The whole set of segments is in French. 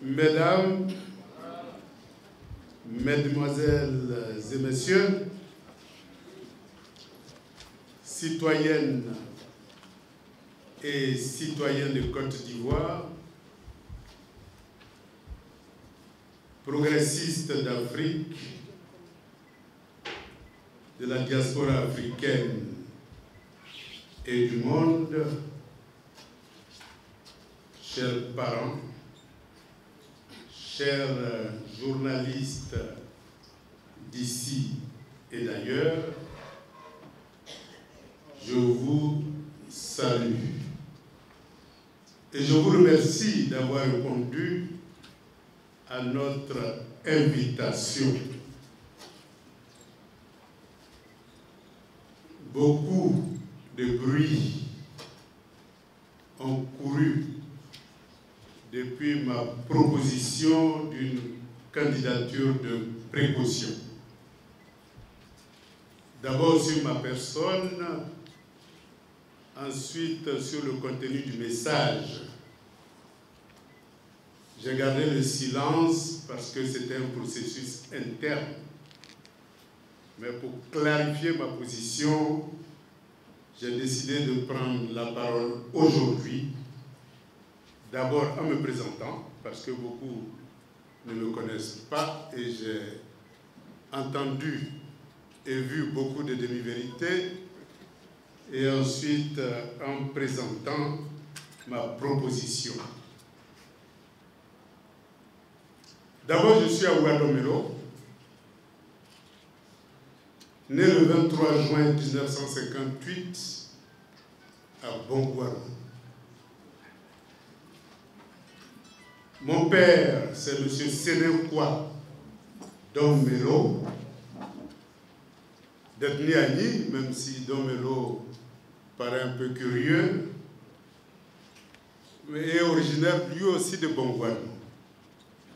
Mesdames, Mesdemoiselles et Messieurs, citoyennes et citoyens de Côte d'Ivoire, progressistes d'Afrique, de la diaspora africaine et du monde, chers parents, chers journalistes d'ici et d'ailleurs, je vous salue et je vous remercie d'avoir répondu à notre invitation. Beaucoup de bruit ont couru depuis ma proposition d'une candidature de précaution. D'abord sur ma personne, ensuite sur le contenu du message. J'ai gardé le silence parce que c'était un processus interne. Mais pour clarifier ma position, j'ai décidé de prendre la parole aujourd'hui. D'abord en me présentant, parce que beaucoup ne me connaissent pas et j'ai entendu et vu beaucoup de demi-vérités. Et ensuite en présentant ma proposition. D'abord, je suis Aouado Melo, né le 23 juin 1958 à Bongouaro. Mon père, c'est M. Sénékwa Don Melo, d'ethnie Agni, même si Don Melo paraît un peu curieux, et originaire lui aussi de Bongouaro.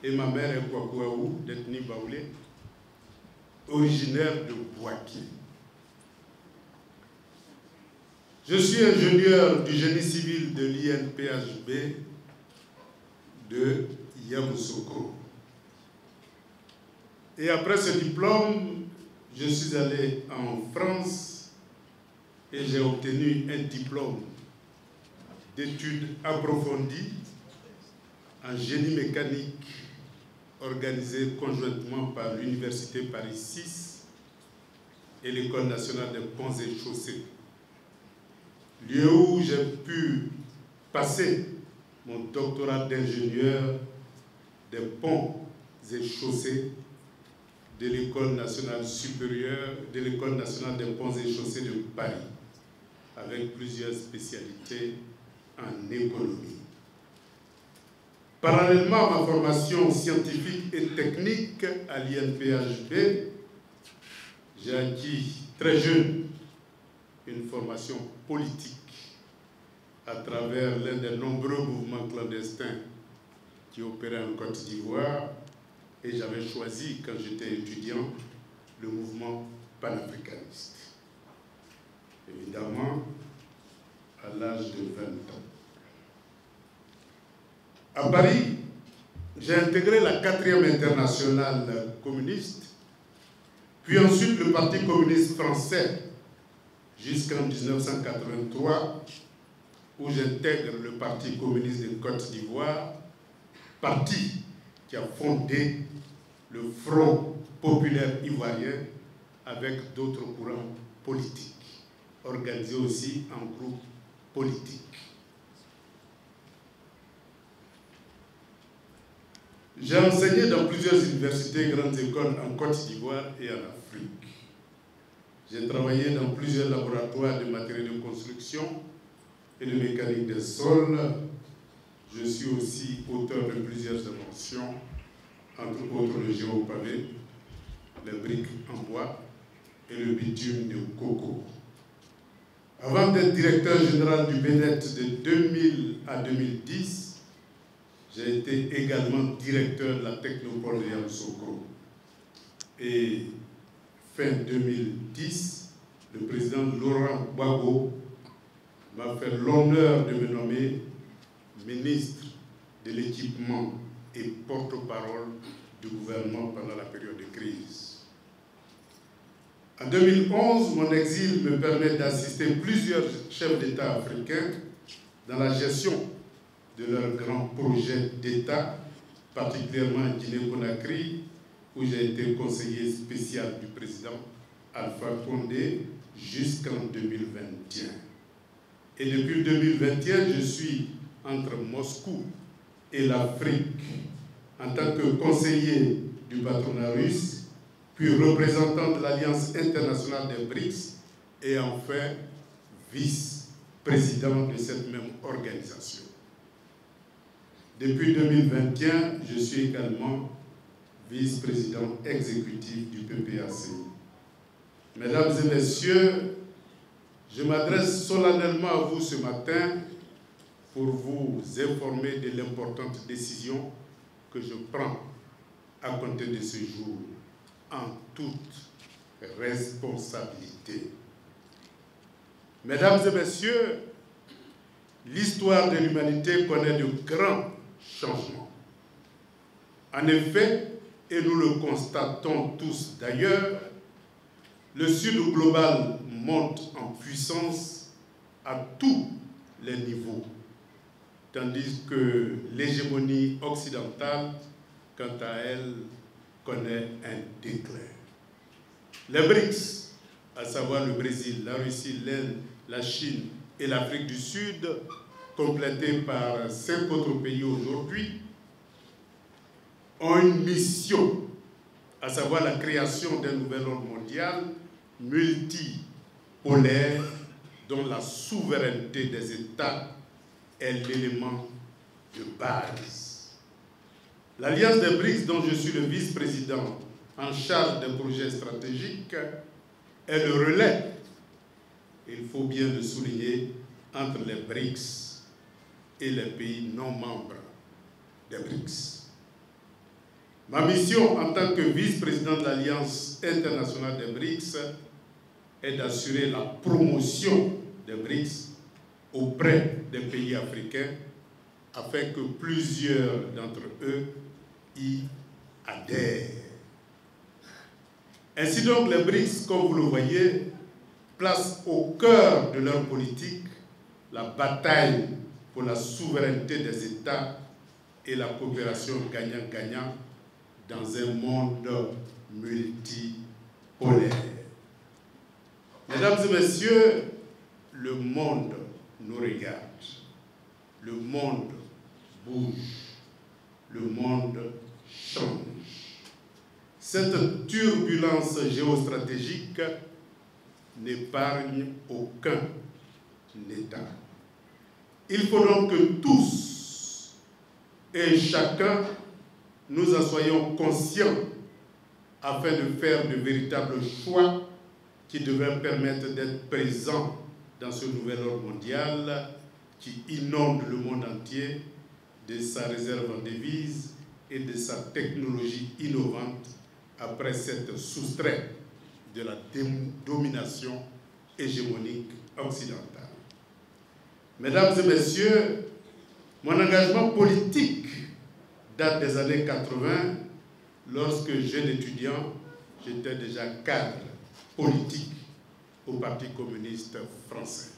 Et ma mère est Kwakwaou, d'ethnie Baoulé, originaire de Bouaké. Je suis ingénieur du génie civil de l'INPHB de Yamoussoukro. Et après ce diplôme, je suis allé en France et j'ai obtenu un diplôme d'études approfondies en génie mécanique organisé conjointement par l'Université Paris 6 et l'École nationale des ponts et chaussées, lieu où j'ai pu passer mon doctorat d'ingénieur des ponts et chaussées de l'École nationale supérieure, de l'École nationale des ponts et chaussées de Paris, avec plusieurs spécialités en économie. Parallèlement à ma formation scientifique et technique à l'INPHB, j'ai acquis très jeune une formation politique à travers l'un des nombreux mouvements clandestins qui opéraient en Côte d'Ivoire, et j'avais choisi, quand j'étais étudiant, le mouvement panafricaniste. Évidemment, à l'âge de 20 ans. À Paris, j'ai intégré la 4e internationale communiste, puis ensuite le Parti communiste français, jusqu'en 1983, où j'intègre le Parti communiste de Côte d'Ivoire, parti qui a fondé le Front populaire ivoirien avec d'autres courants politiques, organisés aussi en groupes politiques. J'ai enseigné dans plusieurs universités et grandes écoles en Côte d'Ivoire et en Afrique. J'ai travaillé dans plusieurs laboratoires de matériaux de construction et de mécanique des sols. Je suis aussi auteur de plusieurs inventions, entre autres le géopavé, les briques en bois et le bitume de coco. Avant d'être directeur général du BNET de 2000 à 2010, j'ai été également directeur de la Technopole de Yamoussoukro. Et fin 2010, le président Laurent Gbagbo m'a fait l'honneur de me nommer ministre de l'équipement et porte-parole du gouvernement pendant la période de crise. En 2011, mon exil me permet d'assister plusieurs chefs d'État africains dans la gestion de leurs grands projets d'État, particulièrement en Guinée-Conakry, où j'ai été conseiller spécial du président Alpha Condé jusqu'en 2021. Et depuis 2021, je suis entre Moscou et l'Afrique en tant que conseiller du patronat russe, puis représentant de l'Alliance internationale des BRICS et enfin vice-président de cette même organisation. Depuis 2021, je suis également vice-président exécutif du PPAC. Mesdames et messieurs, je m'adresse solennellement à vous ce matin pour vous informer de l'importante décision que je prends à compter de ce jour en toute responsabilité. Mesdames et messieurs, l'histoire de l'humanité connaît de grands changements. En effet, et nous le constatons tous d'ailleurs, le Sud global monte en puissance à tous les niveaux, tandis que l'hégémonie occidentale, quant à elle, connaît un déclin. Les BRICS, à savoir le Brésil, la Russie, l'Inde, la Chine et l'Afrique du Sud, complétés par 5 autres pays aujourd'hui, ont une mission, à savoir la création d'un nouvel ordre mondial multipolaire dont la souveraineté des États est l'élément de base. L'Alliance des BRICS, dont je suis le vice-président en charge des projets stratégiques, est le relais, il faut bien le souligner, entre les BRICS et les pays non membres des BRICS. Ma mission en tant que vice-président de l'Alliance internationale des BRICS est d'assurer la promotion des BRICS auprès des pays africains afin que plusieurs d'entre eux y adhèrent. Ainsi donc, les BRICS, comme vous le voyez, placent au cœur de leur politique la bataille pour la souveraineté des États et la coopération gagnant-gagnant dans un monde multipolaire. Mesdames et messieurs, le monde nous regarde, le monde bouge, le monde change. Cette turbulence géostratégique n'épargne aucun État. Il faut donc que tous et chacun nous en soyons conscients afin de faire de véritables choix qui devraient permettre d'être présents dans ce nouvel ordre mondial qui inonde le monde entier de sa réserve en devises et de sa technologie innovante après s'être soustrait de la domination hégémonique occidentale. Mesdames et messieurs, mon engagement politique date des années 80, lorsque jeune étudiant, j'étais déjà cadre politique au Parti communiste français.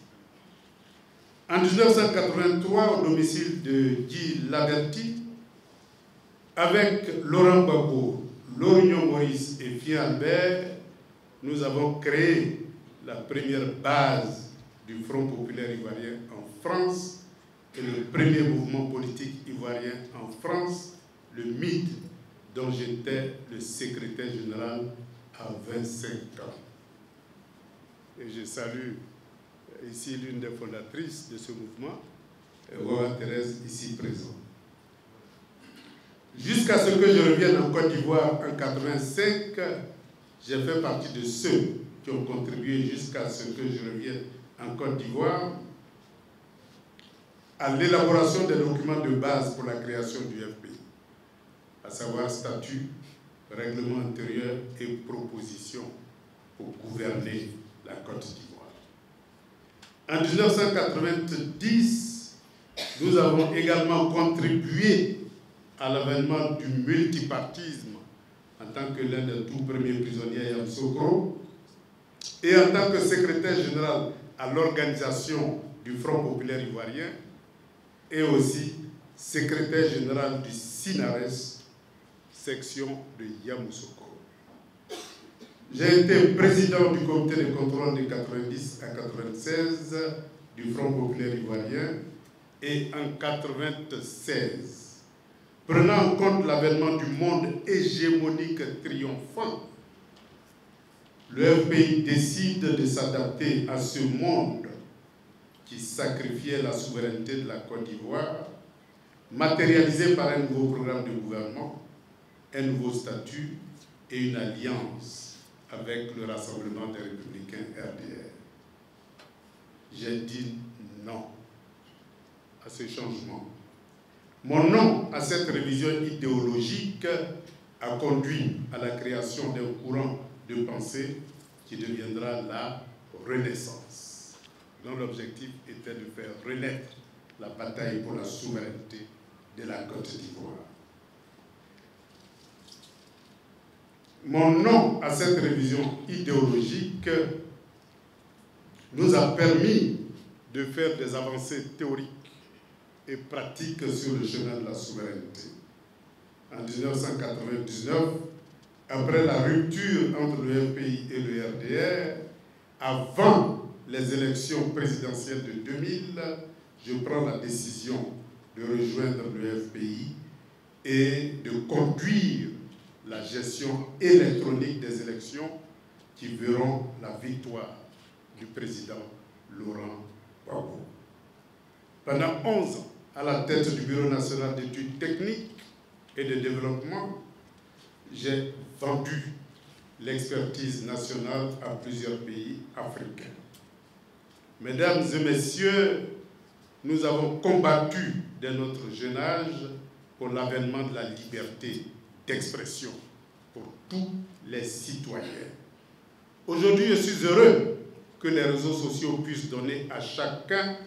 En 1983, au domicile de Guy Laverty, avec Laurent Gbagbo, Lorignon Maurice et Fien Albert, nous avons créé la première base du Front populaire ivoirien en France et le premier mouvement politique ivoirien en France, le MID, dont j'étais le secrétaire général à 25 ans. Et je salue ici l'une des fondatrices de ce mouvement, Wawa Thérèse, ici présente. Jusqu'à ce que je revienne en Côte d'Ivoire en 1985, j'ai fait partie de ceux qui ont contribué jusqu'à ce que je revienne en Côte d'Ivoire à l'élaboration des documents de base pour la création du FPI, à savoir statut, règlement intérieur et proposition pour gouverner la Côte d'Ivoire. En 1990, nous avons également contribué à l'avènement du multipartisme en tant que l'un des tout premiers prisonniers à Yamoussoukro et en tant que secrétaire général à l'organisation du Front populaire ivoirien et aussi secrétaire général du SINARES, section de Yamoussoukro. J'ai été président du comité de contrôle de 90 à 96 du Front populaire ivoirien et en 96, prenant en compte l'avènement du monde hégémonique triomphant, le FPI décide de s'adapter à ce monde qui sacrifiait la souveraineté de la Côte d'Ivoire, matérialisé par un nouveau programme de gouvernement, un nouveau statut et une alliance avec le Rassemblement des Républicains RDR. J'ai dit non à ce changement. Mon non à cette révision idéologique a conduit à la création d'un courant de pensée qui deviendra la Renaissance, dont l'objectif était de faire renaître la bataille pour la souveraineté de la Côte d'Ivoire. Mon non à cette révision idéologique nous a permis de faire des avancées théoriques et pratiques sur le chemin de la souveraineté. En 1999, après la rupture entre le FPI et le RDR, avant les élections présidentielles de 2000, je prends la décision de rejoindre le FPI et de conduire la gestion électronique des élections qui verront la victoire du président Laurent Gbagbo. Pendant 11 ans, à la tête du Bureau national d'études techniques et de développement, j'ai vendu l'expertise nationale à plusieurs pays africains. Mesdames et messieurs, nous avons combattu dès notre jeune âge pour l'avènement de la liberté d'expression pour tous les citoyens. Aujourd'hui, je suis heureux que les réseaux sociaux puissent donner à chacun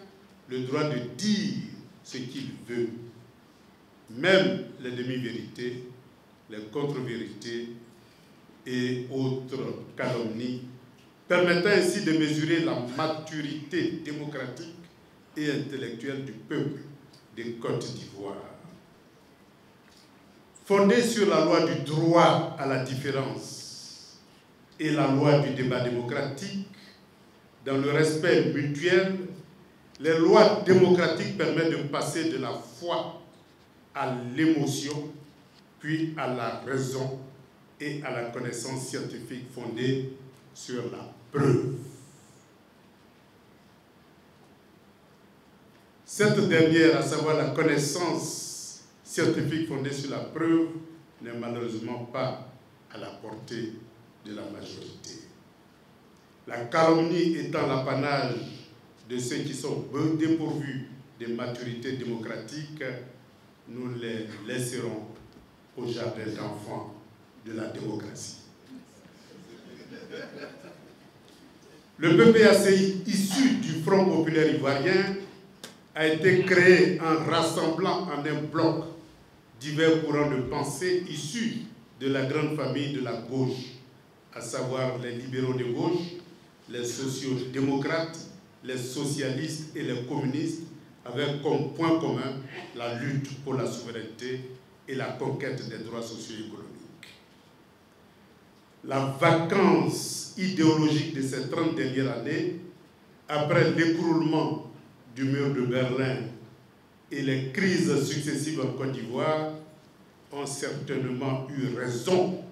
le droit de dire ce qu'il veut, même les demi-vérités, les contre-vérités et autres calomnies, permettant ainsi de mesurer la maturité démocratique et intellectuelle du peuple de Côte d'Ivoire. Fondée sur la loi du droit à la différence et la loi du débat démocratique, dans le respect mutuel, les lois démocratiques permettent de passer de la foi à l'émotion, puis à la raison et à la connaissance scientifique fondée sur la preuve. Cette dernière, à savoir la connaissance scientifique fondée sur la preuve, n'est malheureusement pas à la portée de la majorité. La calomnie étant l'apanage de ceux qui sont dépourvus de maturité démocratique, nous les laisserons au jardin d'enfants de la démocratie. Le PPACI, issu du Front populaire ivoirien, a été créé en rassemblant en un bloc divers courants de pensée issus de la grande famille de la gauche, à savoir les libéraux de gauche, les sociaux-démocrates, les socialistes et les communistes, avec comme point commun la lutte pour la souveraineté et la conquête des droits socio-économiques. La vacance idéologique de ces 30 dernières années, après l'écroulement du mur de Berlin et les crises successives en Côte d'Ivoire, ont certainement eu raison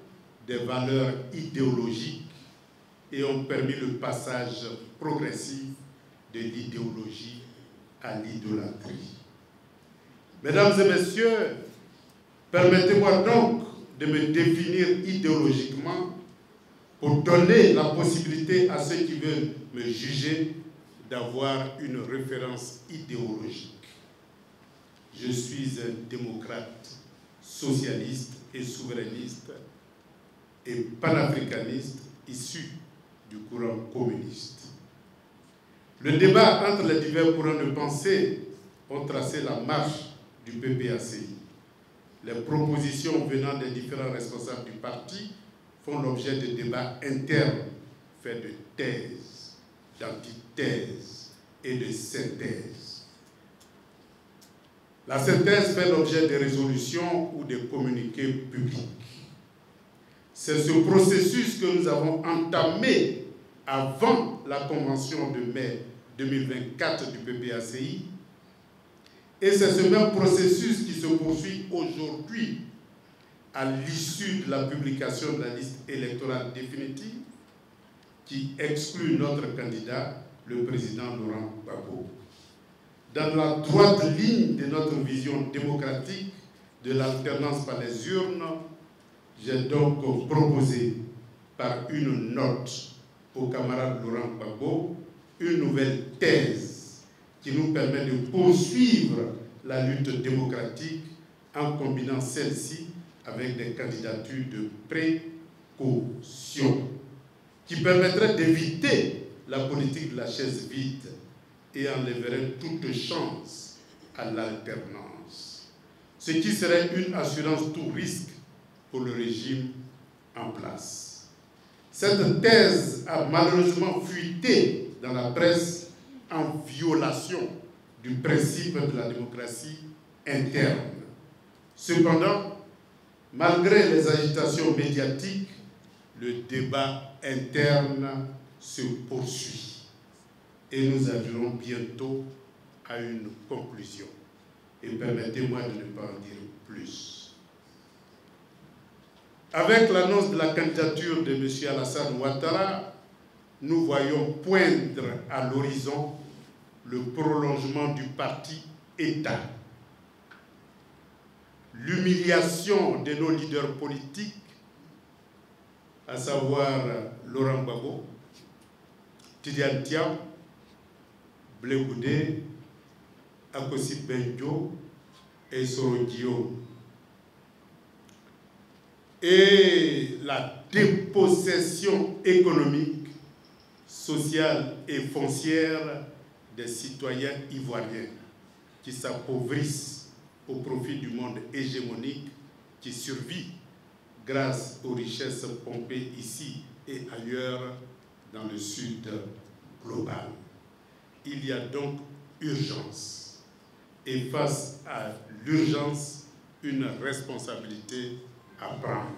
des valeurs idéologiques et ont permis le passage progressif de l'idéologie à l'idolâtrie. Mesdames et messieurs, permettez-moi donc de me définir idéologiquement pour donner la possibilité à ceux qui veulent me juger d'avoir une référence idéologique. Je suis un démocrate, socialiste et souverainiste et panafricaniste issu du courant communiste. Le débat entre les divers courants de pensée ont tracé la marche du PPACI. Les propositions venant des différents responsables du parti font l'objet de débats internes faits de thèses, d'antithèses et de synthèses. La synthèse fait l'objet de résolutions ou de communiqués publics. C'est ce processus que nous avons entamé avant la convention de mai 2024 du PPACI, et c'est ce même processus qui se poursuit aujourd'hui à l'issue de la publication de la liste électorale définitive qui exclut notre candidat, le président Laurent Gbagbo. Dans la droite ligne de notre vision démocratique de l'alternance par les urnes, j'ai donc proposé par une note au camarade Laurent Gbagbo une nouvelle thèse qui nous permet de poursuivre la lutte démocratique en combinant celle-ci avec des candidatures de précaution qui permettraient d'éviter la politique de la chaise vide et enlèverait toute chance à l'alternance, ce qui serait une assurance tout risque pour le régime en place. Cette thèse a malheureusement fuité dans la presse en violation du principe de la démocratie interne. Cependant, malgré les agitations médiatiques, le débat interne se poursuit et nous arriverons bientôt à une conclusion. Et permettez-moi de ne pas en dire plus. Avec l'annonce de la candidature de M. Alassane Ouattara, nous voyons poindre à l'horizon le prolongement du parti État. L'humiliation de nos leaders politiques, à savoir Laurent Gbagbo, Tidiane Thiam, Blé Goudé, Akossi Benjo et Soro Guillaume. Et la dépossession économique, sociale et foncière des citoyens ivoiriens qui s'appauvrissent au profit du monde hégémonique qui survit grâce aux richesses pompées ici et ailleurs dans le sud global. Il y a donc urgence. Et face à l'urgence, une responsabilité à prendre.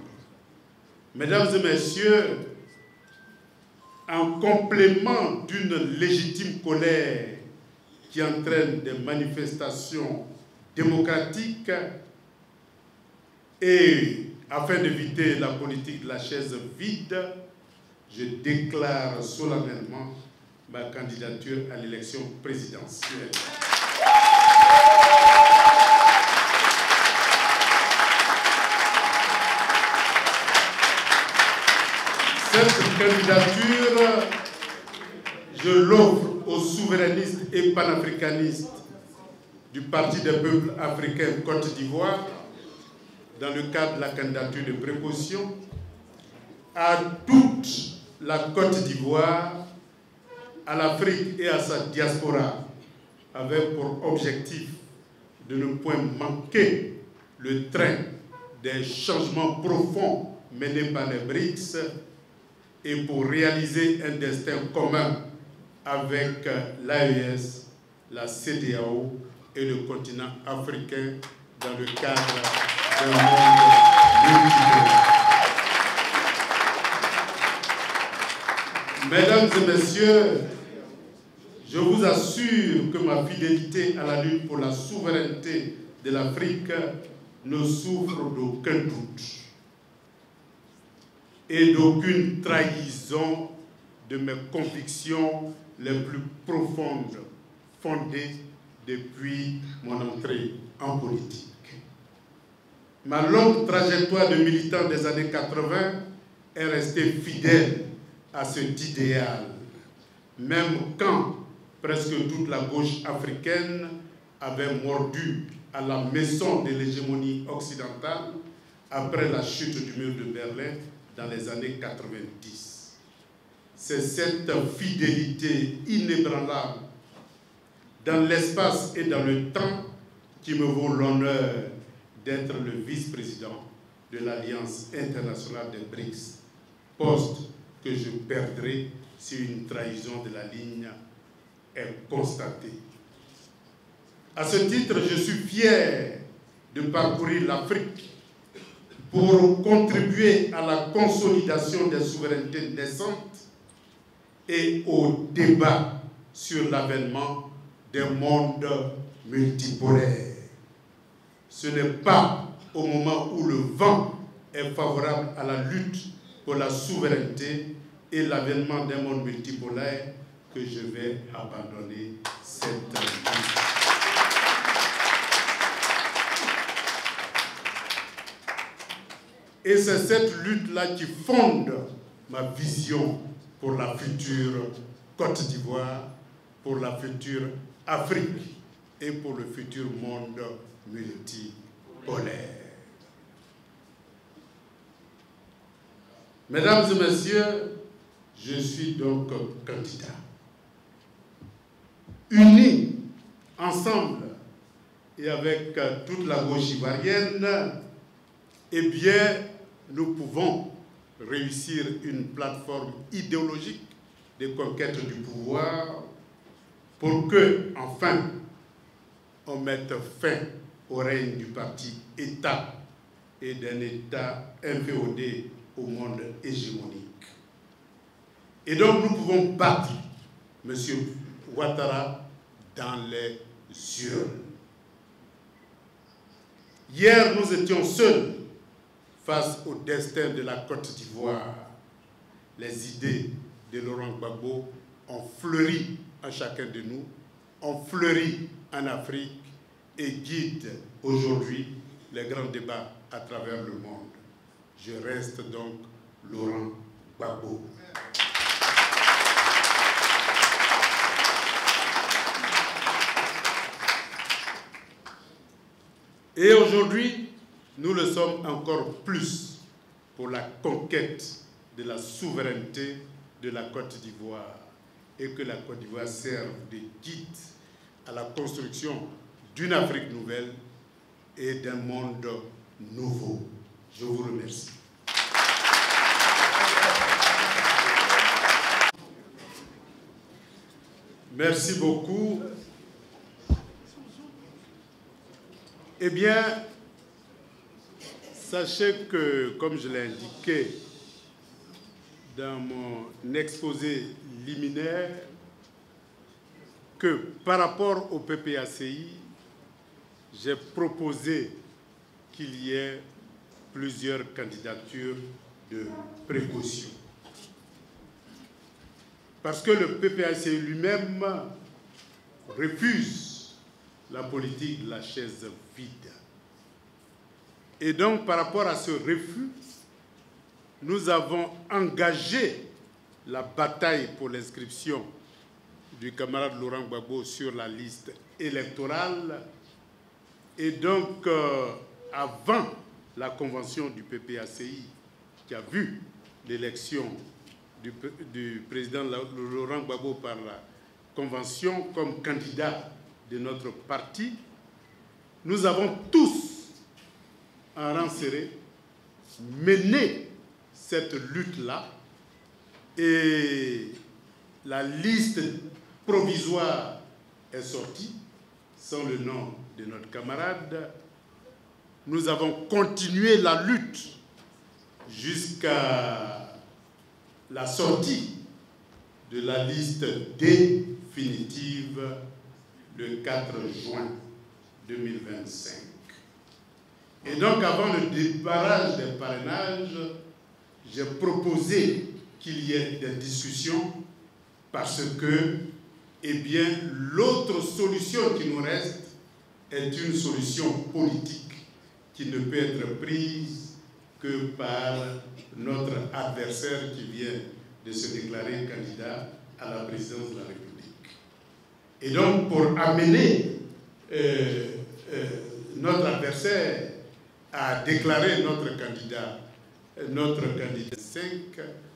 Mesdames et messieurs, en complément d'une légitime colère qui entraîne des manifestations démocratiques et afin d'éviter la politique de la chaise vide, je déclare solennellement ma candidature à l'élection présidentielle. Cette candidature, je l'offre aux souverainistes et panafricanistes du Parti des peuples africains Côte d'Ivoire dans le cadre de la candidature de précaution, à toute la Côte d'Ivoire, à l'Afrique et à sa diaspora, avec pour objectif de ne point manquer le train des changements profonds menés par les BRICS et pour réaliser un destin commun avec l'AES, la CEDEAO et le continent africain dans le cadre d'un monde multipolaire. Mesdames et messieurs, je vous assure que ma fidélité à la lutte pour la souveraineté de l'Afrique ne souffre d'aucun doute et d'aucune trahison de mes convictions les plus profondes, fondées depuis mon entrée en politique. Ma longue trajectoire de militant des années 80 est restée fidèle à cet idéal, même quand presque toute la gauche africaine avait mordu à la maison de l'hégémonie occidentale après la chute du mur de Berlin dans les années 90. C'est cette fidélité inébranlable dans l'espace et dans le temps qui me vaut l'honneur d'être le vice-président de l'Alliance internationale des BRICS, poste que je perdrai si une trahison de la ligne est constatée. À ce titre, je suis fier de parcourir l'Afrique pour contribuer à la consolidation des souverainetés naissantes et au débat sur l'avènement d'un monde multipolaire. Ce n'est pas au moment où le vent est favorable à la lutte pour la souveraineté et l'avènement d'un monde multipolaire que je vais abandonner cette lutte. Et c'est cette lutte-là qui fonde ma vision pour la future Côte d'Ivoire, pour la future Afrique et pour le futur monde multipolaire. Mesdames et messieurs, je suis donc candidat. Unis ensemble et avec toute la gauche ivoirienne, eh bien, nous pouvons réussir une plateforme idéologique de conquête du pouvoir pour que, enfin, on mette fin au règne du parti État et d'un État inféodé au monde hégémonique. Et donc, nous pouvons battre M. Ouattara dans les urnes. Hier, nous étions seuls face au destin de la Côte d'Ivoire. Les idées de Laurent Gbagbo ont fleuri en chacun de nous, ont fleuri en Afrique et guident aujourd'hui les grands débats à travers le monde. Je reste donc Laurent Gbagbo. Et aujourd'hui, nous le sommes encore plus pour la conquête de la souveraineté de la Côte d'Ivoire et que la Côte d'Ivoire serve de guide à la construction d'une Afrique nouvelle et d'un monde nouveau. Je vous remercie. Merci beaucoup. Eh bien, sachez que, comme je l'ai indiqué dans mon exposé liminaire, que par rapport au PPACI, j'ai proposé qu'il y ait plusieurs candidatures de précaution. Parce que le PPACI lui-même refuse la politique de la chaise vide. Et donc, par rapport à ce refus, nous avons engagé la bataille pour l'inscription du camarade Laurent Gbagbo sur la liste électorale. Et donc, avant la convention du PPACI, qui a vu l'élection du président Laurent Gbagbo par la convention comme candidat de notre parti, nous avons tous, en rang serré, mené cette lutte-là et la liste provisoire est sortie sans le nom de notre camarade. Nous avons continué la lutte jusqu'à la sortie de la liste définitive le 4 juin 2025. Et donc, avant le débarrage des parrainages, j'ai proposé qu'il y ait des discussions parce que, eh bien, l'autre solution qui nous reste est une solution politique qui ne peut être prise que par notre adversaire qui vient de se déclarer candidat à la présidence de la République. Et donc, pour amener notre adversaire à déclarer notre candidat 5,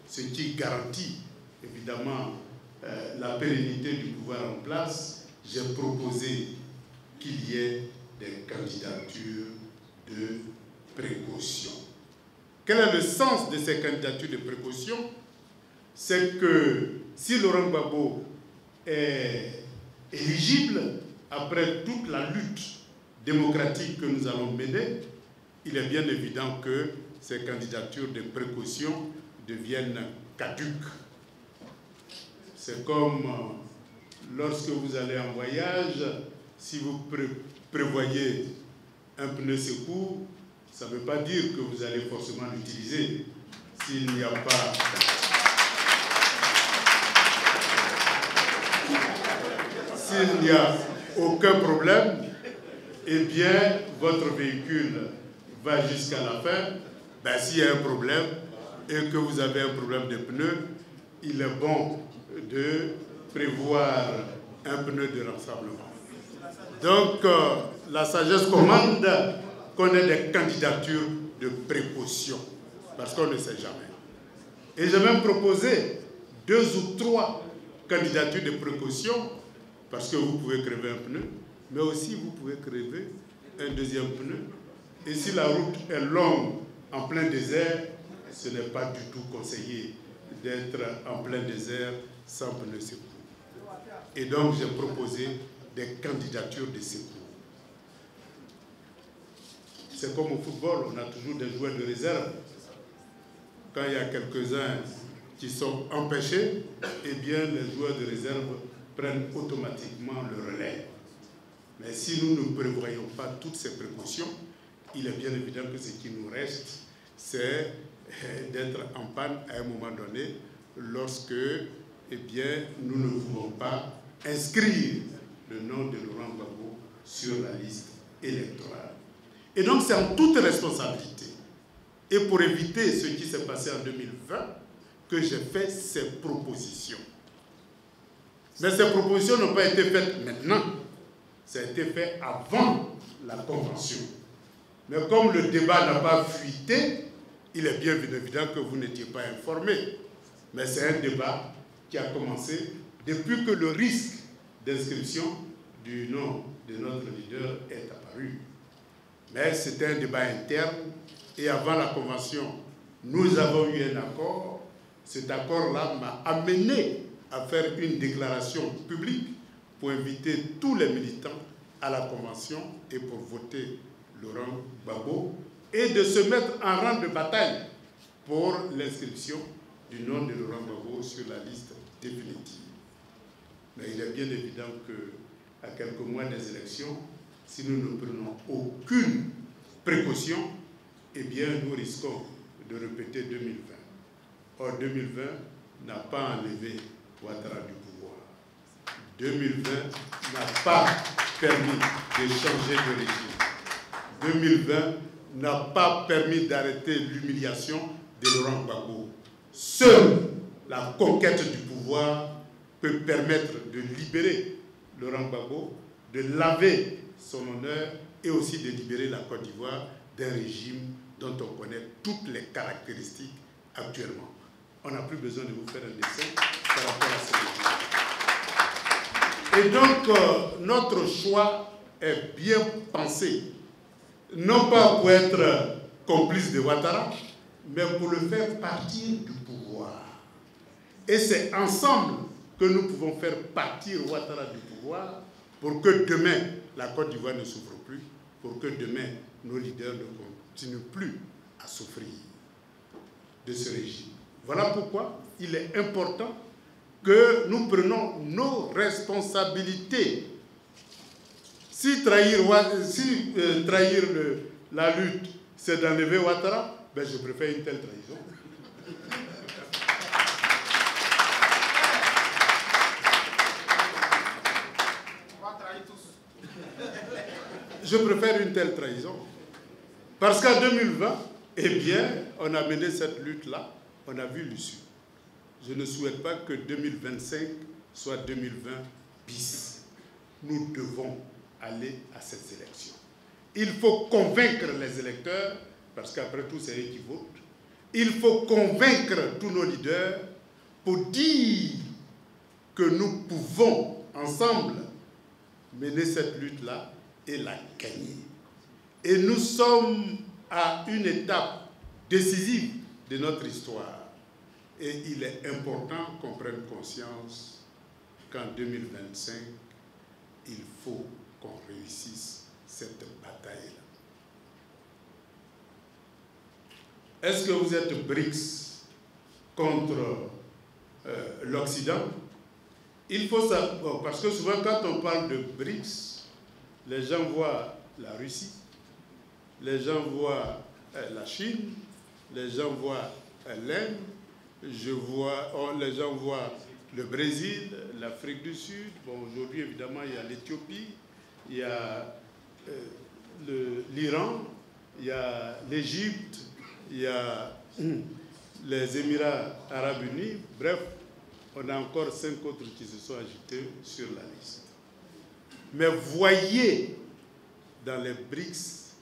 ce qui garantit évidemment la pérennité du pouvoir en place, j'ai proposé qu'il y ait des candidatures de précaution. Quel est le sens de ces candidatures de précaution? C'est que si Laurent Gbagbo est éligible, après toute la lutte démocratique que nous allons mener, il est bien évident que ces candidatures de précaution deviennent caduques. C'est comme lorsque vous allez en voyage, si vous prévoyez un pneu secours, ça ne veut pas dire que vous allez forcément l'utiliser s'il n'y a pas... S'il n'y a aucun problème, eh bien, votre véhicule va jusqu'à la fin. Ben, s'il y a un problème et que vous avez un problème de pneus, il est bon de prévoir un pneu de rassemblement. Donc, la sagesse commande qu'on ait des candidatures de précaution, parce qu'on ne sait jamais. Et j'ai même proposé 2 ou 3 candidatures de précaution, parce que vous pouvez crever un pneu, mais aussi vous pouvez crever un deuxième pneu. Et si la route est longue en plein désert, ce n'est pas du tout conseillé d'être en plein désert sans pneu secours. Et donc j'ai proposé des candidatures de secours. C'est comme au football, on a toujours des joueurs de réserve. Quand il y a quelques-uns qui sont empêchés, eh bien les joueurs de réserve prennent automatiquement le relais. Mais si nous ne prévoyons pas toutes ces précautions, il est bien évident que ce qui nous reste, c'est d'être en panne à un moment donné lorsque eh bien, nous ne pouvons pas inscrire le nom de Laurent Gbagbo sur la liste électorale. Et donc c'est en toute responsabilité et pour éviter ce qui s'est passé en 2020 que j'ai fait ces propositions. Mais ces propositions n'ont pas été faites maintenant, ça a été fait avant la convention. Mais comme le débat n'a pas fuité, il est bien évident que vous n'étiez pas informés. Mais c'est un débat qui a commencé depuis que le risque d'inscription du nom de notre leader est apparu. Mais c'était un débat interne et avant la convention, nous avons eu un accord. Cet accord-là m'a amené à faire une déclaration publique pour inviter tous les militants à la convention et pour voter Laurent Gbagbo et de se mettre en rang de bataille pour l'inscription du nom de Laurent Gbagbo sur la liste définitive. Mais il est bien évident qu'à quelques mois des élections, si nous ne prenons aucune précaution, eh bien nous risquons de répéter 2020. Or 2020 n'a pas enlevé Ouattara du pouvoir. 2020 n'a pas permis de changer de régime. 2020 n'a pas permis d'arrêter l'humiliation de Laurent Gbagbo. Seule la conquête du pouvoir peut permettre de libérer Laurent Gbagbo, de laver son honneur et aussi de libérer la Côte d'Ivoire d'un régime dont on connaît toutes les caractéristiques actuellement. On n'a plus besoin de vous faire un dessin par rapport à ce régime. Et donc, notre choix est bien pensé, non pas pour être complice de Ouattara, mais pour le faire partir du pouvoir. Et c'est ensemble que nous pouvons faire partir Ouattara du pouvoir pour que demain, la Côte d'Ivoire ne souffre plus, pour que demain, nos leaders ne continuent plus à souffrir de ce régime. Voilà pourquoi il est important que nous prenions nos responsabilités. Si trahir la lutte, c'est d'enlever Ouattara, ben je préfère une telle trahison. Je préfère une telle trahison. Parce qu'en 2020, eh bien, on a mené cette lutte-là, on a vu l'issue. Je ne souhaite pas que 2025 soit 2020 bis. Nous devons aller à ces élections. Il faut convaincre les électeurs, parce qu'après tout, c'est eux qui votent. Il faut convaincre tous nos leaders pour dire que nous pouvons ensemble mener cette lutte-là et la gagner. Et nous sommes à une étape décisive de notre histoire. Et il est important qu'on prenne conscience qu'en 2025, il faut qu'on réussisse cette bataille-là. Est-ce que vous êtes BRICS contre l'Occident? Il faut savoir, parce que souvent quand on parle de BRICS, les gens voient la Russie, les gens voient la Chine, les gens voient l'Inde, les gens voient le Brésil, l'Afrique du Sud. Bon, aujourd'hui, évidemment, il y a l'Éthiopie, il y a l'Iran, il y a l'Égypte, il y a les Émirats arabes unis. Bref, on a encore 5 autres qui se sont ajoutés sur la liste. Mais voyez dans les BRICS,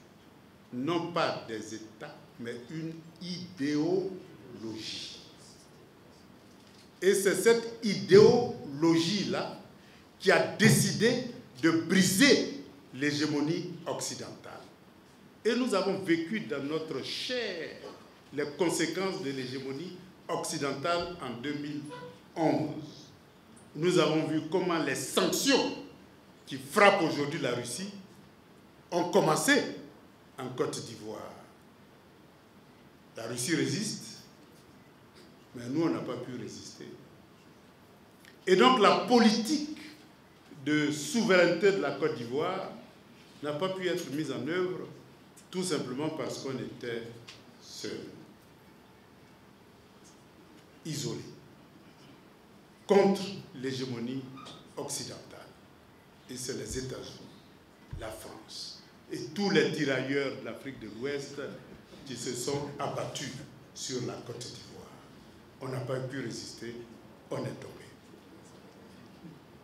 non pas des États, mais une idéologie. Et c'est cette idéologie-là qui a décidé de briser l'hégémonie occidentale. Et nous avons vécu dans notre chair les conséquences de l'hégémonie occidentale en 2011. Nous avons vu comment les sanctions qui frappent aujourd'hui la Russie ont commencé en Côte d'Ivoire. La Russie résiste, mais nous, on n'a pas pu résister. Et donc, la politique de souveraineté de la Côte d'Ivoire n'a pas pu être mise en œuvre tout simplement parce qu'on était seul, isolé, contre l'hégémonie occidentale. Et c'est les États-Unis, la France et tous les tirailleurs de l'Afrique de l'Ouest qui se sont abattus sur la Côte d'Ivoire. On n'a pas pu résister, on est tombé.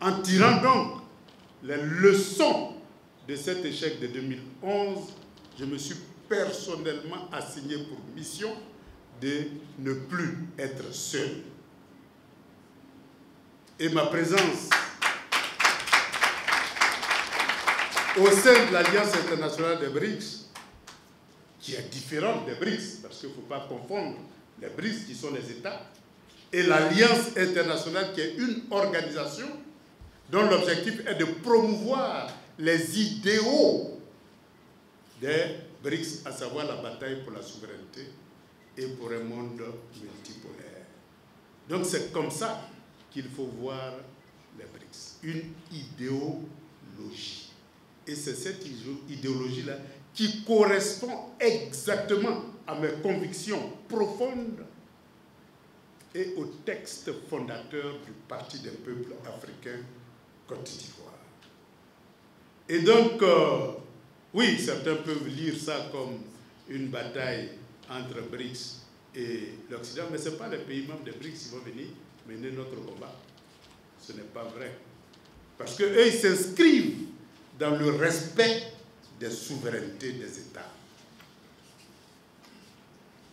En tirant donc les leçons de cet échec de 2011, je me suis personnellement assigné pour mission de ne plus être seul. Et ma présence au sein de l'Alliance internationale des BRICS, qui est différente des BRICS, parce qu'il ne faut pas confondre les BRICS qui sont les États, et l'Alliance internationale qui est une organisation dont l'objectif est de promouvoir les idéaux des BRICS, à savoir la bataille pour la souveraineté et pour un monde multipolaire. Donc c'est comme ça qu'il faut voir les BRICS, une idéologie. Et c'est cette idéologie-là qui correspond exactement à mes convictions profondes et au texte fondateur du Parti des peuples africains Côte d'Ivoire. Et donc, oui, certains peuvent lire ça comme une bataille entre BRICS et l'Occident, mais ce n'est pas les pays membres des BRICS qui vont venir mener notre combat. Ce n'est pas vrai. Parce qu'eux, ils s'inscrivent dans le respect des souverainetés des États.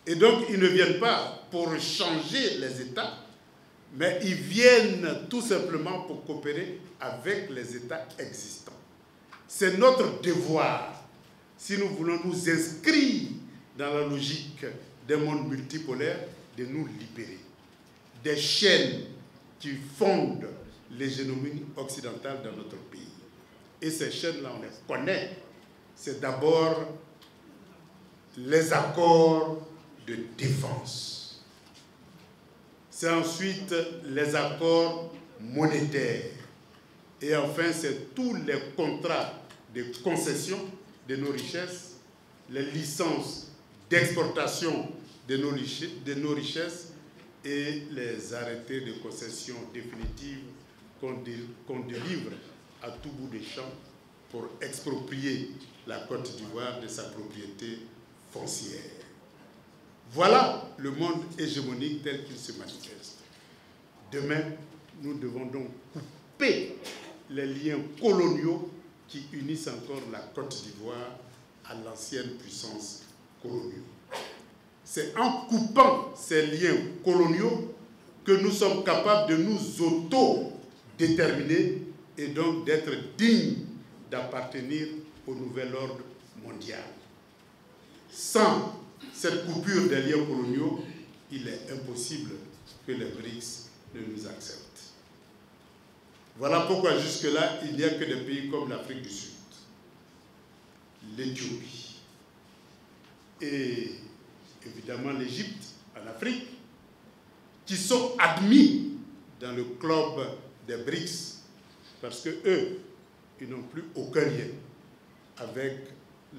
Et donc, ils ne viennent pas pour changer les États, mais ils viennent tout simplement pour coopérer avec les États existants. C'est notre devoir, si nous voulons nous inscrire dans la logique d'un monde multipolaire, de nous libérer des chaînes qui fondent l'hégémonie occidentale dans notre pays. Et ces chaînes-là, on les connaît. C'est d'abord les accords de défense. C'est ensuite les accords monétaires. Et enfin, c'est tous les contrats de concession de nos richesses, les licences d'exportation de nos richesses et les arrêtés de concession définitive qu'on délivre à tout bout des champs pour exproprier la Côte d'Ivoire de sa propriété foncière. Voilà le monde hégémonique tel qu'il se manifeste. Demain, nous devons donc couper les liens coloniaux qui unissent encore la Côte d'Ivoire à l'ancienne puissance coloniale. C'est en coupant ces liens coloniaux que nous sommes capables de nous auto-déterminer et donc d'être dignes d'appartenir au nouvel ordre mondiale. Sans cette coupure des liens coloniaux, il est impossible que les BRICS ne nous acceptent. Voilà pourquoi jusque-là, il n'y a que des pays comme l'Afrique du Sud, l'Éthiopie et évidemment l'Égypte en Afrique, qui sont admis dans le club des BRICS parce qu'eux, ils n'ont plus aucun lien avec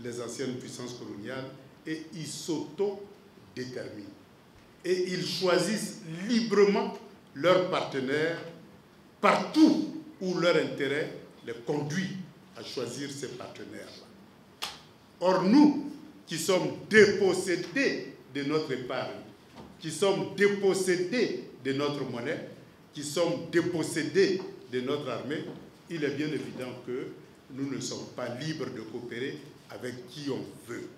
les anciennes puissances coloniales et ils s'auto-déterminent. Et ils choisissent librement leurs partenaires partout où leur intérêt les conduit à choisir ces partenaires-là. Or, nous, qui sommes dépossédés de notre épargne, qui sommes dépossédés de notre monnaie, qui sommes dépossédés de notre armée, il est bien évident que nous ne sommes pas libres de coopérer avec qui on veut.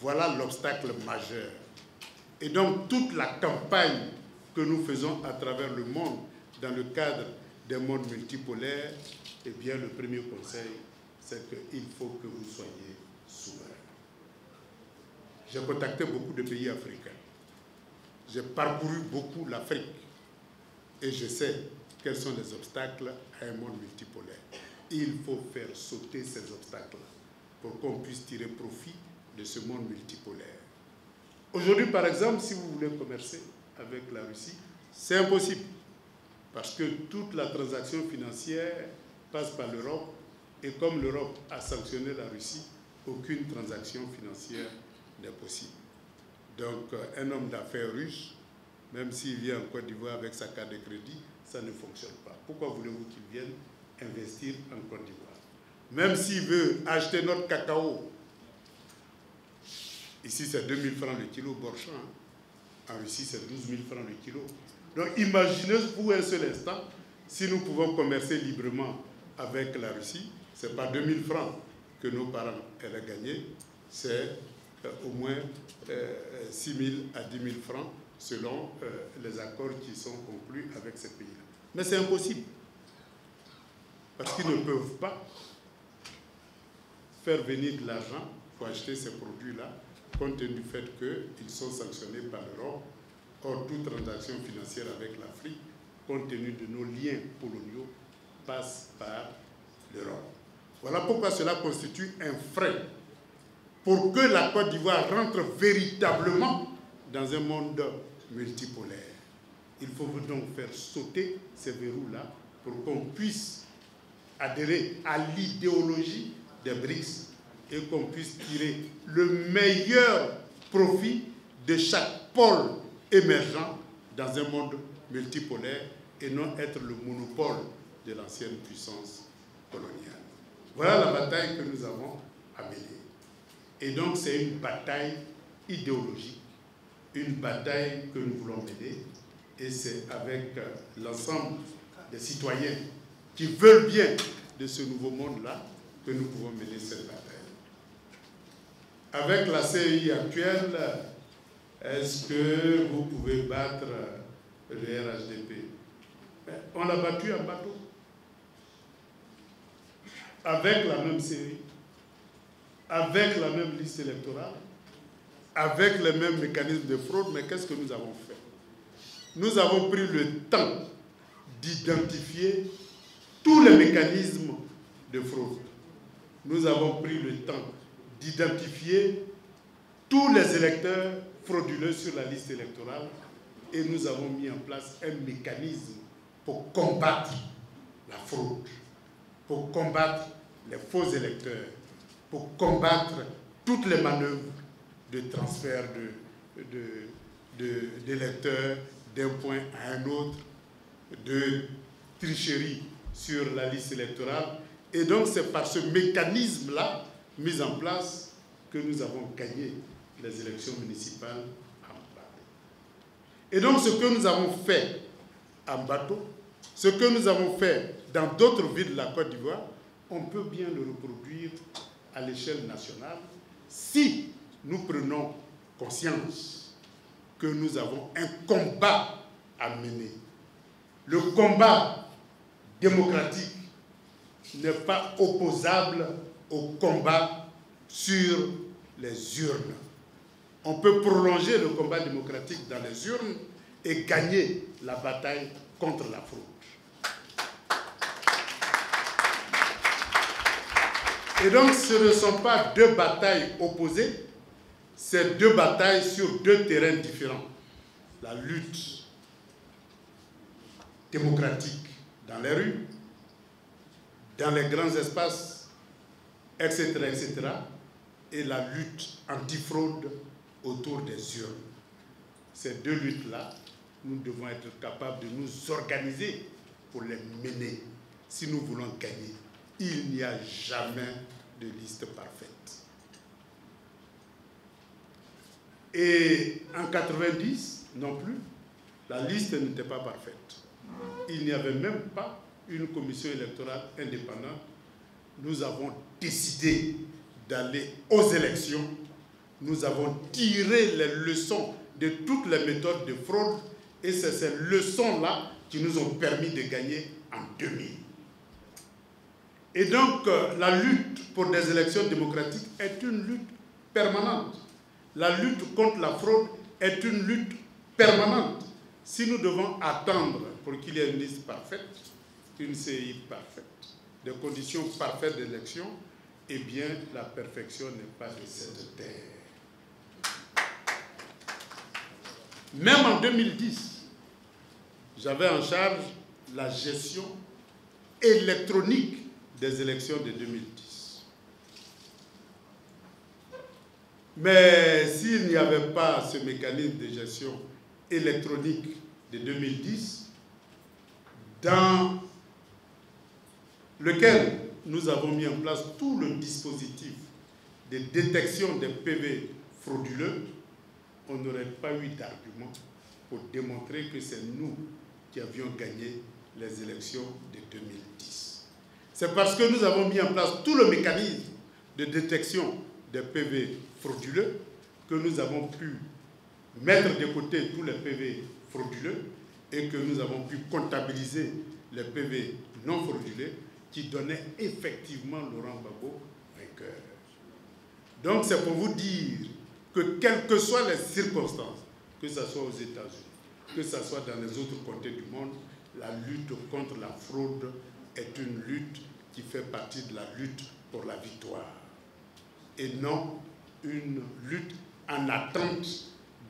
Voilà l'obstacle majeur. Et donc, toute la campagne que nous faisons à travers le monde, dans le cadre des mondes multipolaires, eh bien, le premier conseil, c'est qu'il faut que vous soyez souverains. J'ai contacté beaucoup de pays africains. J'ai parcouru beaucoup l'Afrique. Et je sais quels sont les obstacles à un monde multipolaire. Il faut faire sauter ces obstacles-là pour qu'on puisse tirer profit de ce monde multipolaire. Aujourd'hui, par exemple, si vous voulez commercer avec la Russie, c'est impossible. Parce que toute la transaction financière passe par l'Europe. Et comme l'Europe a sanctionné la Russie, aucune transaction financière n'est possible. Donc, un homme d'affaires russe, même s'il vient en Côte d'Ivoire avec sa carte de crédit, ça ne fonctionne pas. Pourquoi voulez-vous qu'il vienne investir en Côte d'Ivoire? Même s'il veut acheter notre cacao, ici c'est 2 000 francs le kilo, Borchamp. En Russie, c'est 12 000 francs le kilo. Donc imaginez-vous un seul instant, si nous pouvons commercer librement avec la Russie, ce n'est pas 2 000 francs que nos parents auraient gagné, c'est au moins 6 000 à 10 000 francs selon les accords qui sont conclus avec ces pays-là. Mais c'est impossible, parce qu'ils ne peuvent pas faire venir de l'argent pour acheter ces produits-là, compte tenu du fait qu'ils sont sanctionnés par l'Europe. Or, toute transaction financière avec l'Afrique, compte tenu de nos liens coloniaux, passe par l'Europe. Voilà pourquoi cela constitue un frein pour que la Côte d'Ivoire rentre véritablement dans un monde multipolaire. Il faut donc faire sauter ces verrous-là pour qu'on puisse adhérer à l'idéologie des BRICS et qu'on puisse tirer le meilleur profit de chaque pôle émergent dans un monde multipolaire et non être le monopole de l'ancienne puissance coloniale. Voilà la bataille que nous avons à mener. Et donc c'est une bataille idéologique, une bataille que nous voulons mener, et c'est avec l'ensemble des citoyens qui veulent bien de ce nouveau monde-là que nous pouvons mener cette bataille. Avec la CEI actuelle, est-ce que vous pouvez battre le RHDP? On l'a battu en bateau. Avec la même CEI, avec la même liste électorale, avec les mêmes mécanismes de fraude, mais qu'est-ce que nous avons fait? Nous avons pris le temps d'identifier tous les mécanismes de fraude. Nous avons pris le temps d'identifier tous les électeurs frauduleux sur la liste électorale et nous avons mis en place un mécanisme pour combattre la fraude, pour combattre les faux électeurs, pour combattre toutes les manœuvres de transfert d'électeurs d'un point à un autre, de tricherie sur la liste électorale. Et donc c'est par ce mécanisme-là mis en place que nous avons gagné les élections municipales en bateau. Et donc ce que nous avons fait en bateau, ce que nous avons fait dans d'autres villes de la Côte d'Ivoire, on peut bien le reproduire à l'échelle nationale si nous prenons conscience que nous avons un combat à mener. Le combat démocratique n'est pas opposable au combat sur les urnes. On peut prolonger le combat démocratique dans les urnes et gagner la bataille contre la fraude. Et donc, ce ne sont pas deux batailles opposées, c'est deux batailles sur deux terrains différents. La lutte démocratique dans les rues, dans les grands espaces, etc., etc., et la lutte antifraude autour des urnes. Ces deux luttes-là, nous devons être capables de nous organiser pour les mener. Si nous voulons gagner, il n'y a jamais de liste parfaite. Et en 90, non plus, la liste n'était pas parfaite. Il n'y avait même pas une commission électorale indépendante. Nous avons décidé d'aller aux élections. Nous avons tiré les leçons de toutes les méthodes de fraude et c'est ces leçons-là qui nous ont permis de gagner en 2000. Et donc, la lutte pour des élections démocratiques est une lutte permanente. La lutte contre la fraude est une lutte permanente. Si nous devons attendre pour qu'il y ait une liste parfaite, une CI parfaite, des conditions parfaites d'élection, eh bien, la perfection n'est pas de cette terre. Même en 2010, j'avais en charge la gestion électronique des élections de 2010. Mais s'il n'y avait pas ce mécanisme de gestion électronique de 2010, dans lequel nous avons mis en place tout le dispositif de détection des PV frauduleux, on n'aurait pas eu d'argument pour démontrer que c'est nous qui avions gagné les élections de 2010. C'est parce que nous avons mis en place tout le mécanisme de détection des PV frauduleux que nous avons pu mettre de côté tous les PV frauduleux et que nous avons pu comptabiliser les PV non frauduleux qui donnaient effectivement Laurent Gbagbo vainqueur. Donc c'est pour vous dire que quelles que soient les circonstances, que ce soit aux États-Unis, que ce soit dans les autres côtés du monde, la lutte contre la fraude est une lutte qui fait partie de la lutte pour la victoire et non une lutte en attente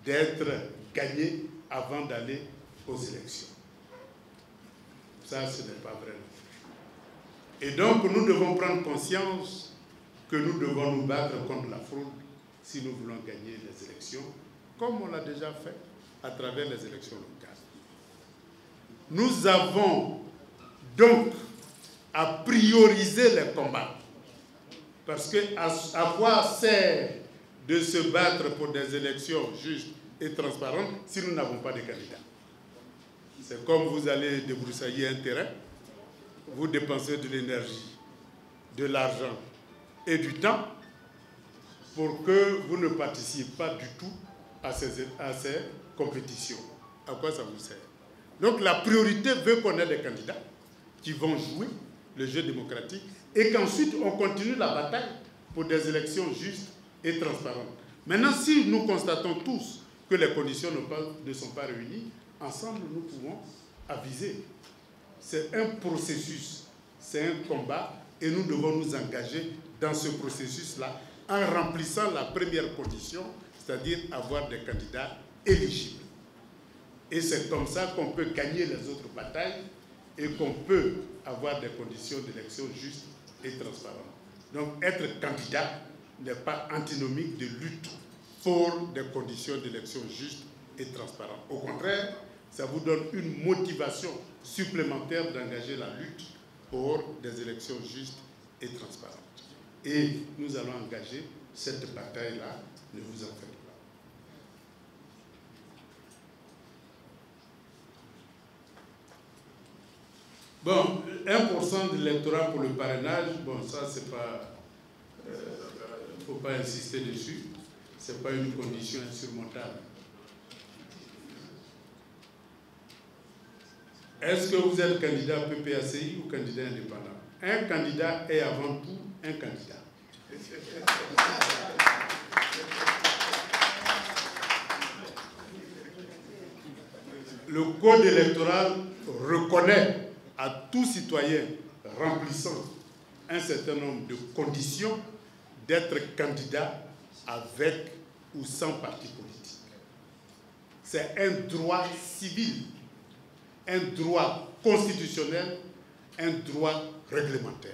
d'être gagnée avant d'aller aux élections. Ça, ce n'est pas vrai. Et donc, nous devons prendre conscience que nous devons nous battre contre la fraude si nous voulons gagner les élections, comme on l'a déjà fait à travers les élections locales. Nous avons donc à prioriser les combats. Parce que à quoi sert de se battre pour des élections justes et transparentes si nous n'avons pas de candidats? C'est comme vous allez débroussailler un terrain, vous dépensez de l'énergie, de l'argent et du temps pour que vous ne participiez pas du tout à ces compétitions. À quoi ça vous sert? Donc la priorité veut qu'on ait des candidats qui vont jouer le jeu démocratique et qu'ensuite on continue la bataille pour des élections justes et transparentes. Maintenant, si nous constatons tous que les conditions ne sont pas réunies, ensemble nous pouvons aviser. C'est un processus, c'est un combat et nous devons nous engager dans ce processus-là en remplissant la première condition, c'est-à-dire avoir des candidats éligibles. Et c'est comme ça qu'on peut gagner les autres batailles et qu'on peut avoir des conditions d'élection justes et transparentes. Donc être candidat n'est pas antinomique de lutte pour des conditions d'élection justes et transparentes. Au contraire, ça vous donne une motivation supplémentaire d'engager la lutte pour des élections justes et transparentes. Et nous allons engager cette bataille-là, ne vous en faites pas. Bon, 1% de l'électorat pour le parrainage, bon, ça, c'est pas... il ne faut pas insister dessus. Ce n'est pas une condition insurmontable. Est-ce que vous êtes candidat PPACI ou candidat indépendant? Un candidat est avant tout un candidat. Le code électoral reconnaît à tout citoyen remplissant un certain nombre de conditions d'être candidat avec ou sans parti politique. C'est un droit civil, un droit constitutionnel, un droit réglementaire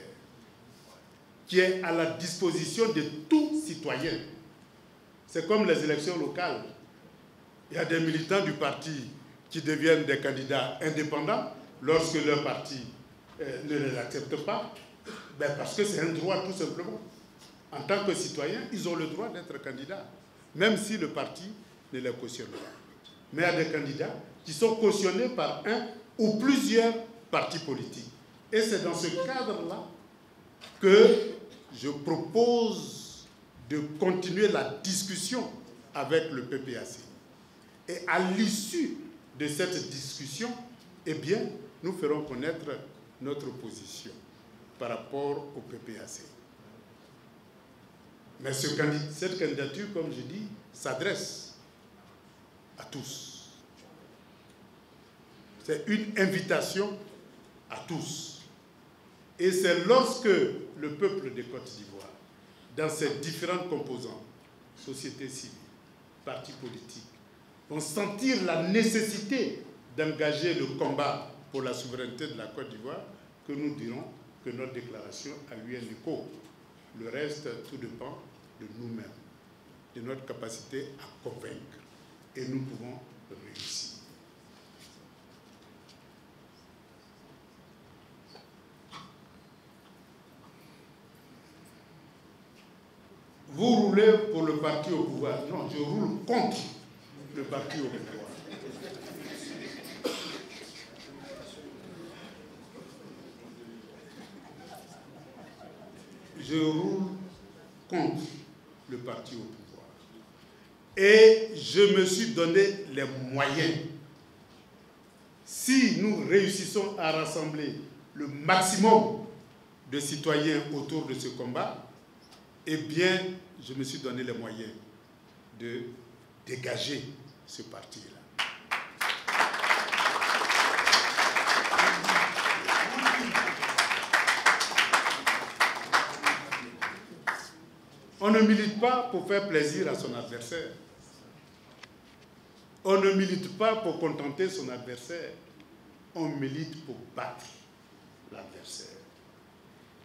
qui est à la disposition de tout citoyen. C'est comme les élections locales. Il y a des militants du parti qui deviennent des candidats indépendants lorsque leur parti ne les accepte pas, parce que c'est un droit tout simplement. En tant que citoyens, ils ont le droit d'être candidats, même si le parti ne les cautionne pas. Mais il y a des candidats qui sont cautionnés par un ou plusieurs partis politiques. Et c'est dans ce cadre-là que je propose de continuer la discussion avec le PPAC. Et à l'issue de cette discussion, eh bien, nous ferons connaître notre position par rapport au PPAC. Mais cette candidature, comme je dis, s'adresse à tous. C'est une invitation à tous. Et c'est lorsque le peuple de Côte d'Ivoire, dans ses différentes composantes, société civile, partis politiques, vont sentir la nécessité d'engager le combat pour la souveraineté de la Côte d'Ivoire, que nous dirons que notre déclaration a eu un écho. Le reste, tout dépend de nous-mêmes, de notre capacité à convaincre. Et nous pouvons réussir. Vous roulez pour le parti au pouvoir. Non, je roule contre le parti au pouvoir. Je roule contre le parti au pouvoir. Et je me suis donné les moyens. Si nous réussissons à rassembler le maximum de citoyens autour de ce combat, eh bien, je me suis donné les moyens de dégager ce parti-là. On ne milite pas pour faire plaisir à son adversaire. On ne milite pas pour contenter son adversaire. On milite pour battre l'adversaire.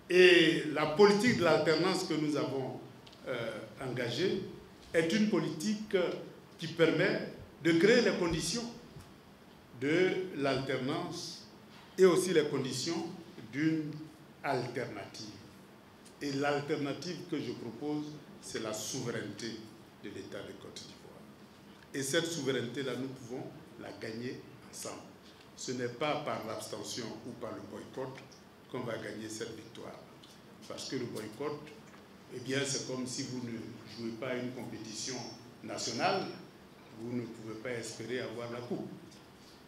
Et la politique de l'alternance que nous avons engagée est une politique qui permet de créer les conditions de l'alternance et aussi les conditions d'une alternative. Et l'alternative que je propose, c'est la souveraineté de l'État de Côte d'Ivoire. Et cette souveraineté-là, nous pouvons la gagner ensemble. Ce n'est pas par l'abstention ou par le boycott qu'on va gagner cette victoire. Parce que le boycott, eh bien, c'est comme si vous ne jouez pas à une compétition nationale, vous ne pouvez pas espérer avoir la coupe.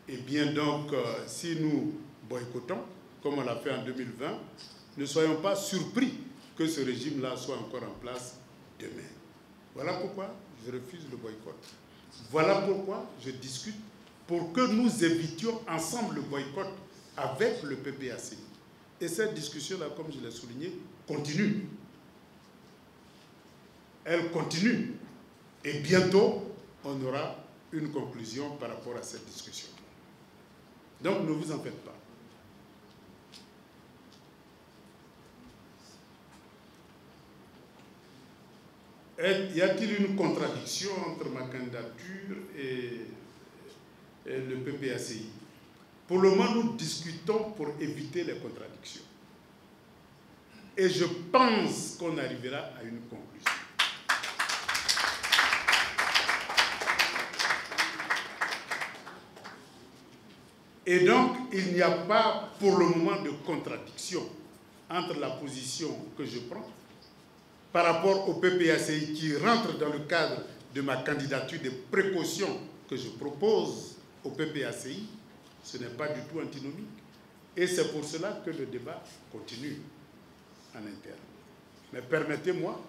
Eh bien, donc, si nous boycottons, comme on l'a fait en 2020, ne soyons pas surpris que ce régime-là soit encore en place demain. Voilà pourquoi je refuse le boycott. Voilà pourquoi je discute pour que nous évitions ensemble le boycott avec le PPAC. Et cette discussion-là, comme je l'ai souligné, continue. Elle continue. Et bientôt, on aura une conclusion par rapport à cette discussion. Donc, ne vous en faites pas. Y a-t-il une contradiction entre ma candidature et le PPACI? Pour le moment, nous discutons pour éviter les contradictions. Et je pense qu'on arrivera à une conclusion. Et donc, il n'y a pas pour le moment de contradiction entre la position que je prends par rapport au PPACI qui rentre dans le cadre de ma candidature de précaution que je propose au PPACI. Ce n'est pas du tout antinomique. Et c'est pour cela que le débat continue en interne. Mais permettez-moi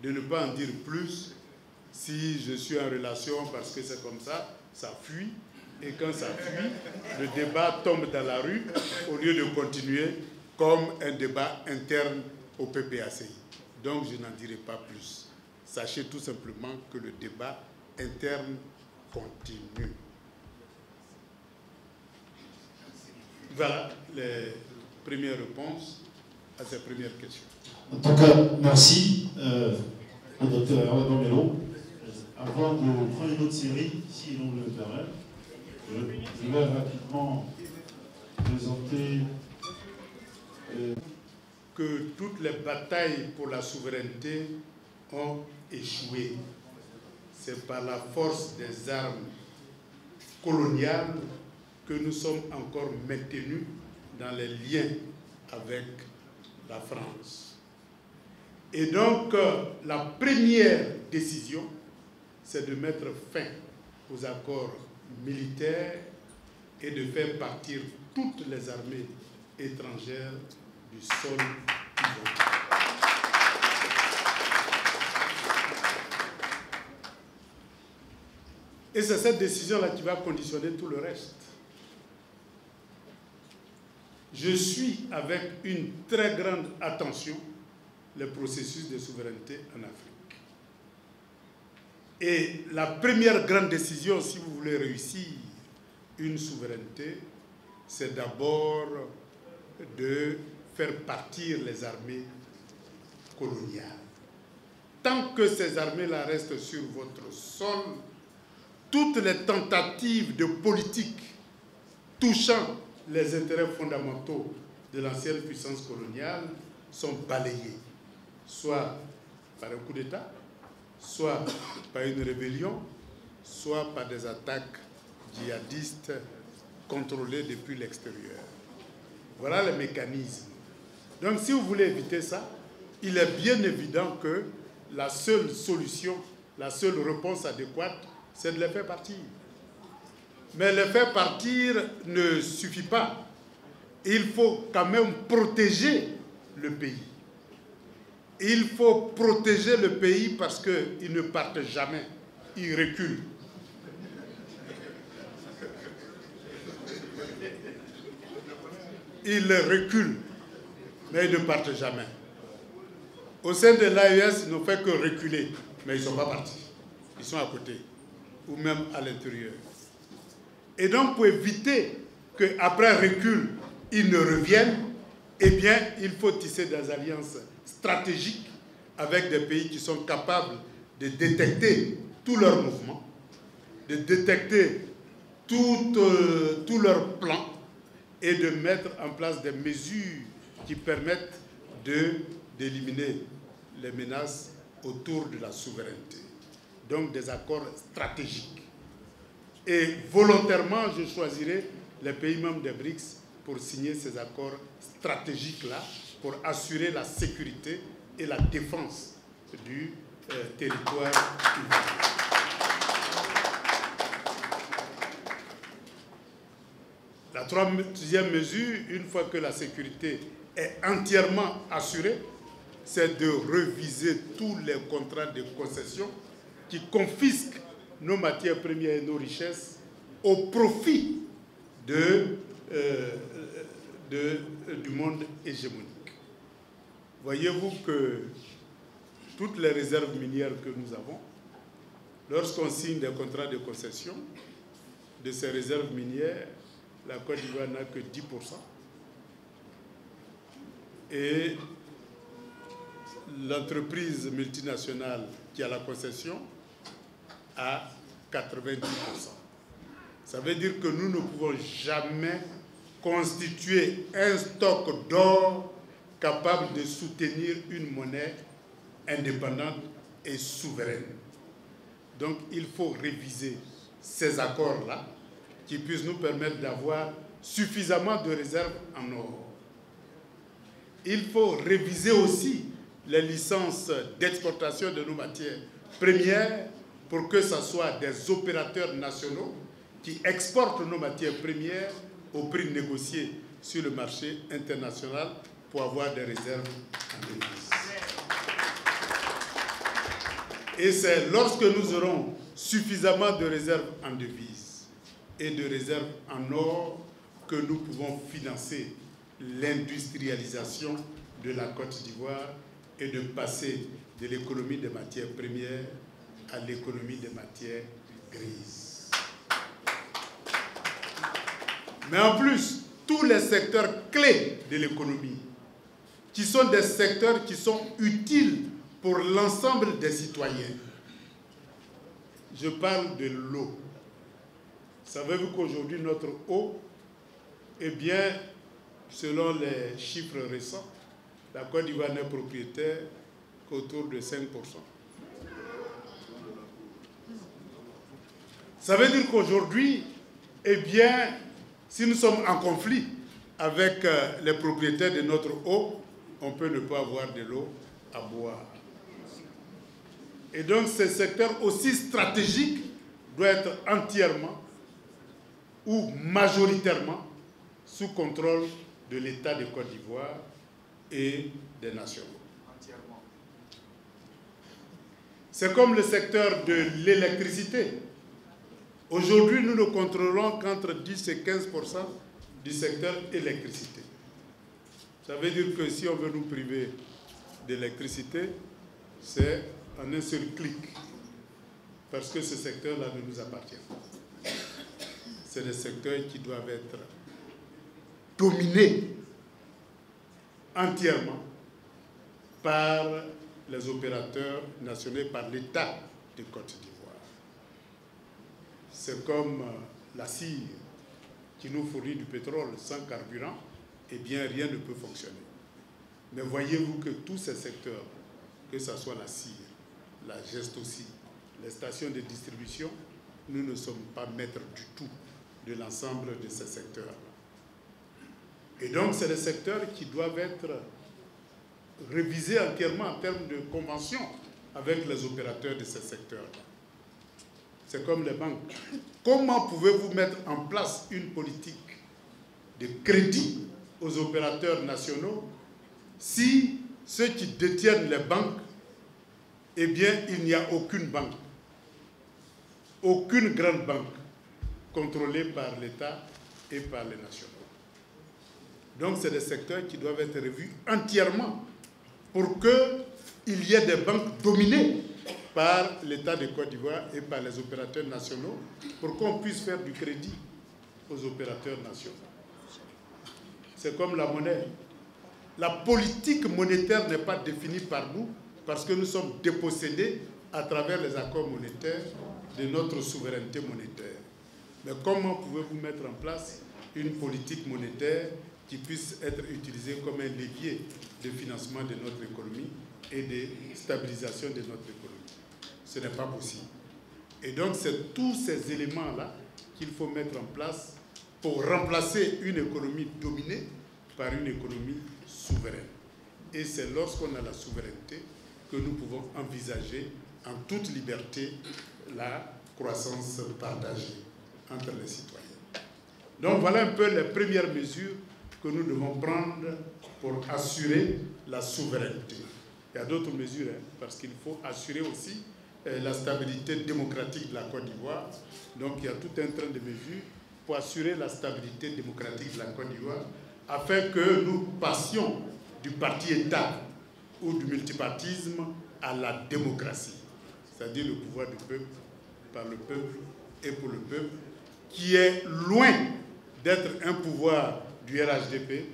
de ne pas en dire plus si je suis en relation parce que c'est comme ça fuit. Et quand ça fuit, le débat tombe dans la rue au lieu de continuer comme un débat interne au PPACI. Donc je n'en dirai pas plus. Sachez tout simplement que le débat interne continue. Voilà les premières réponses à ces premières questions. En tout cas, merci au docteur Hervé Mello. Avant de prendre une autre série, si l'on le permet, je vais rapidement présenter que toutes les batailles pour la souveraineté ont échoué. C'est par la force des armes coloniales que nous sommes encore maintenus dans les liens avec la France. Et donc, la première décision, c'est de mettre fin aux accords militaires et de faire partir toutes les armées étrangères du sol ivoirien. Et c'est cette décision-là qui va conditionner tout le reste. Je suis avec une très grande attention le processus de souveraineté en Afrique. Et la première grande décision, si vous voulez réussir une souveraineté, c'est d'abord de faire partir les armées coloniales. Tant que ces armées-là restent sur votre sol, toutes les tentatives de politique touchant les intérêts fondamentaux de l'ancienne puissance coloniale sont balayées, soit par un coup d'État, soit par une rébellion, soit par des attaques djihadistes contrôlées depuis l'extérieur. Voilà le mécanisme. Donc si vous voulez éviter ça, il est bien évident que la seule solution, la seule réponse adéquate, c'est de les faire partir. Mais les faire partir ne suffit pas. Il faut quand même protéger le pays. Il faut protéger le pays parce qu'ils ne partent jamais, ils reculent. Ils reculent, mais ils ne partent jamais. Au sein de l'AES, ils n'ont fait que reculer, mais ils ne sont pas partis. Ils sont à côté, ou même à l'intérieur. Et donc, pour éviter qu'après recul, ils ne reviennent, eh bien, il faut tisser des alliances stratégiques avec des pays qui sont capables de détecter tous leurs mouvements, de détecter tous leurs plans et de mettre en place des mesures qui permettent d'éliminer les menaces autour de la souveraineté. Donc des accords stratégiques. Et volontairement, je choisirai les pays membres des BRICS pour signer ces accords stratégiques-là, pour assurer la sécurité et la défense du territoire ivoirien. La troisième mesure, une fois que la sécurité est entièrement assurée, c'est de reviser tous les contrats de concession qui confisquent nos matières premières et nos richesses au profit du monde hégémonique. Voyez-vous que toutes les réserves minières que nous avons, lorsqu'on signe des contrats de concession de ces réserves minières, la Côte d'Ivoire n'a que 10%. Et l'entreprise multinationale qui a la concession a 90%. Ça veut dire que nous ne pouvons jamais constituer un stock d'or capable de soutenir une monnaie indépendante et souveraine. Donc il faut réviser ces accords-là qui puissent nous permettre d'avoir suffisamment de réserves en or. Il faut réviser aussi les licences d'exportation de nos matières premières pour que ce soit des opérateurs nationaux qui exportent nos matières premières au prix négocié sur le marché international pour avoir des réserves en devises. Et c'est lorsque nous aurons suffisamment de réserves en devises et de réserves en or que nous pouvons financer l'industrialisation de la Côte d'Ivoire et de passer de l'économie des matières premières à l'économie des matières grises. Mais en plus, tous les secteurs clés de l'économie, qui sont des secteurs qui sont utiles pour l'ensemble des citoyens. Je parle de l'eau. Savez-vous qu'aujourd'hui, notre eau, eh bien, selon les chiffres récents, la Côte d'Ivoire n'est propriétaire qu'autour de 5%. Ça veut dire qu'aujourd'hui, eh bien, si nous sommes en conflit avec les propriétaires de notre eau, on peut ne pas avoir de l'eau à boire. Et donc, ce secteur aussi stratégique doit être entièrement ou majoritairement sous contrôle de l'État de Côte d'Ivoire et des nationaux. C'est comme le secteur de l'électricité. Aujourd'hui, nous ne contrôlons qu'entre 10 et 15% du secteur électricité. Ça veut dire que si on veut nous priver d'électricité, c'est en un seul clic, parce que ce secteur-là ne nous appartient pas. C'est des secteurs qui doivent être dominés entièrement par les opérateurs nationaux, par l'État de Côte d'Ivoire. C'est comme la cire qui nous fournit du pétrole sans carburant, eh bien rien ne peut fonctionner. Mais voyez-vous que tous ces secteurs, que ce soit la cire, la geste aussi, les stations de distribution, nous ne sommes pas maîtres du tout de l'ensemble de ces secteurs. Et donc, c'est des secteurs qui doivent être révisés entièrement en termes de convention avec les opérateurs de ces secteurs. C'est comme les banques. Comment pouvez-vous mettre en place une politique de crédit aux opérateurs nationaux si ceux qui détiennent les banques, eh bien, il n'y a aucune banque, aucune grande banque contrôlée par l'État et par les nationaux. Donc, c'est des secteurs qui doivent être revus entièrement pour qu'il y ait des banques dominées par l'État de Côte d'Ivoire et par les opérateurs nationaux pour qu'on puisse faire du crédit aux opérateurs nationaux. C'est comme la monnaie. La politique monétaire n'est pas définie par nous parce que nous sommes dépossédés à travers les accords monétaires de notre souveraineté monétaire. Mais comment pouvez-vous mettre en place une politique monétaire qui puisse être utilisée comme un levier de financement de notre économie et de stabilisation de notre économie? Ce n'est pas possible. Et donc, c'est tous ces éléments-là qu'il faut mettre en place pour remplacer une économie dominée par une économie souveraine. Et c'est lorsqu'on a la souveraineté que nous pouvons envisager en toute liberté la croissance partagée entre les citoyens. Donc voilà un peu les premières mesures que nous devons prendre pour assurer la souveraineté. Il y a d'autres mesures, parce qu'il faut assurer aussi la stabilité démocratique de la Côte d'Ivoire. Donc il y a tout un train de mesures pour assurer la stabilité démocratique de la Côte d'Ivoire, afin que nous passions du parti-État ou du multipartisme à la démocratie, c'est-à-dire le pouvoir du peuple, par le peuple et pour le peuple, qui est loin d'être un pouvoir du RHDP,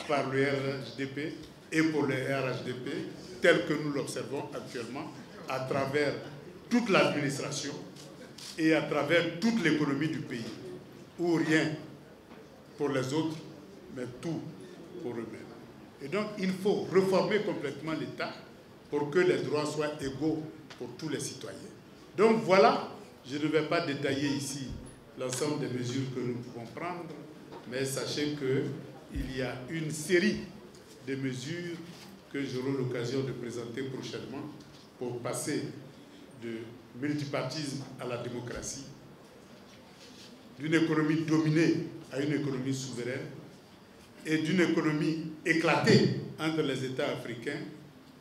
par le RHDP et pour le RHDP, tel que nous l'observons actuellement, à travers toute l'administration et à travers toute l'économie du pays, où rien pour les autres, mais tout pour eux-mêmes. Et donc, il faut réformer complètement l'État pour que les droits soient égaux pour tous les citoyens. Donc voilà, je ne vais pas détailler ici l'ensemble des mesures que nous pouvons prendre, mais sachez qu'il y a une série de mesures que j'aurai l'occasion de présenter prochainement pour passer de multipartisme à la démocratie, d'une économie dominée à une économie souveraine et d'une économie éclatée entre les États africains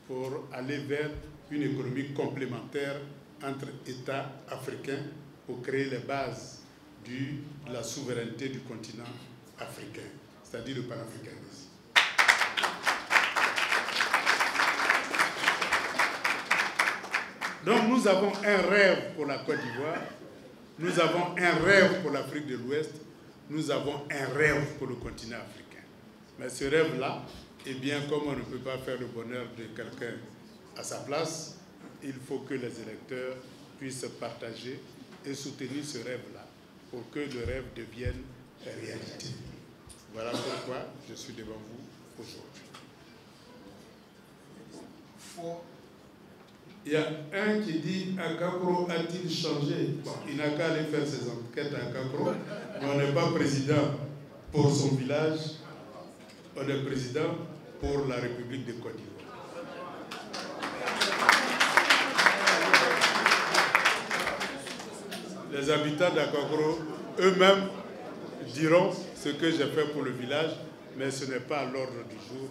pour aller vers une économie complémentaire entre États africains pour créer les bases de la souveraineté du continent africain, c'est-à-dire le panafricanisme. Donc nous avons un rêve pour la Côte d'Ivoire, nous avons un rêve pour l'Afrique de l'Ouest, nous avons un rêve pour le continent africain. Mais ce rêve-là, eh bien, comme on ne peut pas faire le bonheur de quelqu'un à sa place, il faut que les électeurs puissent partager et soutenir ce rêve-là pour que le rêve devienne réalité. Voilà pourquoi je suis devant vous aujourd'hui. Il y a un qui dit « Akakro a-t-il changé ?» Bon, il n'a qu'à aller faire ses enquêtes à Akakro, mais on n'est pas président pour son village, on est président pour la République de Côte d'Ivoire. Les habitants d'Akakro eux-mêmes diront ce que j'ai fait pour le village, mais ce n'est pas à l'ordre du jour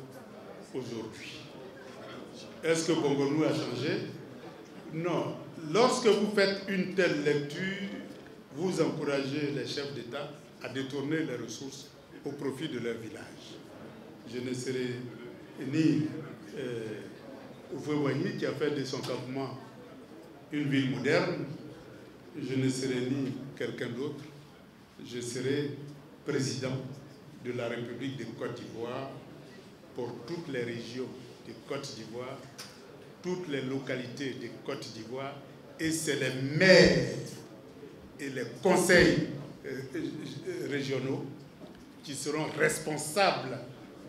aujourd'hui. Est-ce que Bongonou a changé? Non. Lorsque vous faites une telle lecture, vous encouragez les chefs d'État à détourner les ressources au profit de leur village. Je ne serai ni Oufoué-Boigny qui a fait de son campement une ville moderne, je ne serai ni quelqu'un d'autre, je serai président de la République de Côte d'Ivoire pour toutes les régions de Côte d'Ivoire, toutes les localités de Côte d'Ivoire, et c'est les maires et les conseils régionaux qui seront responsables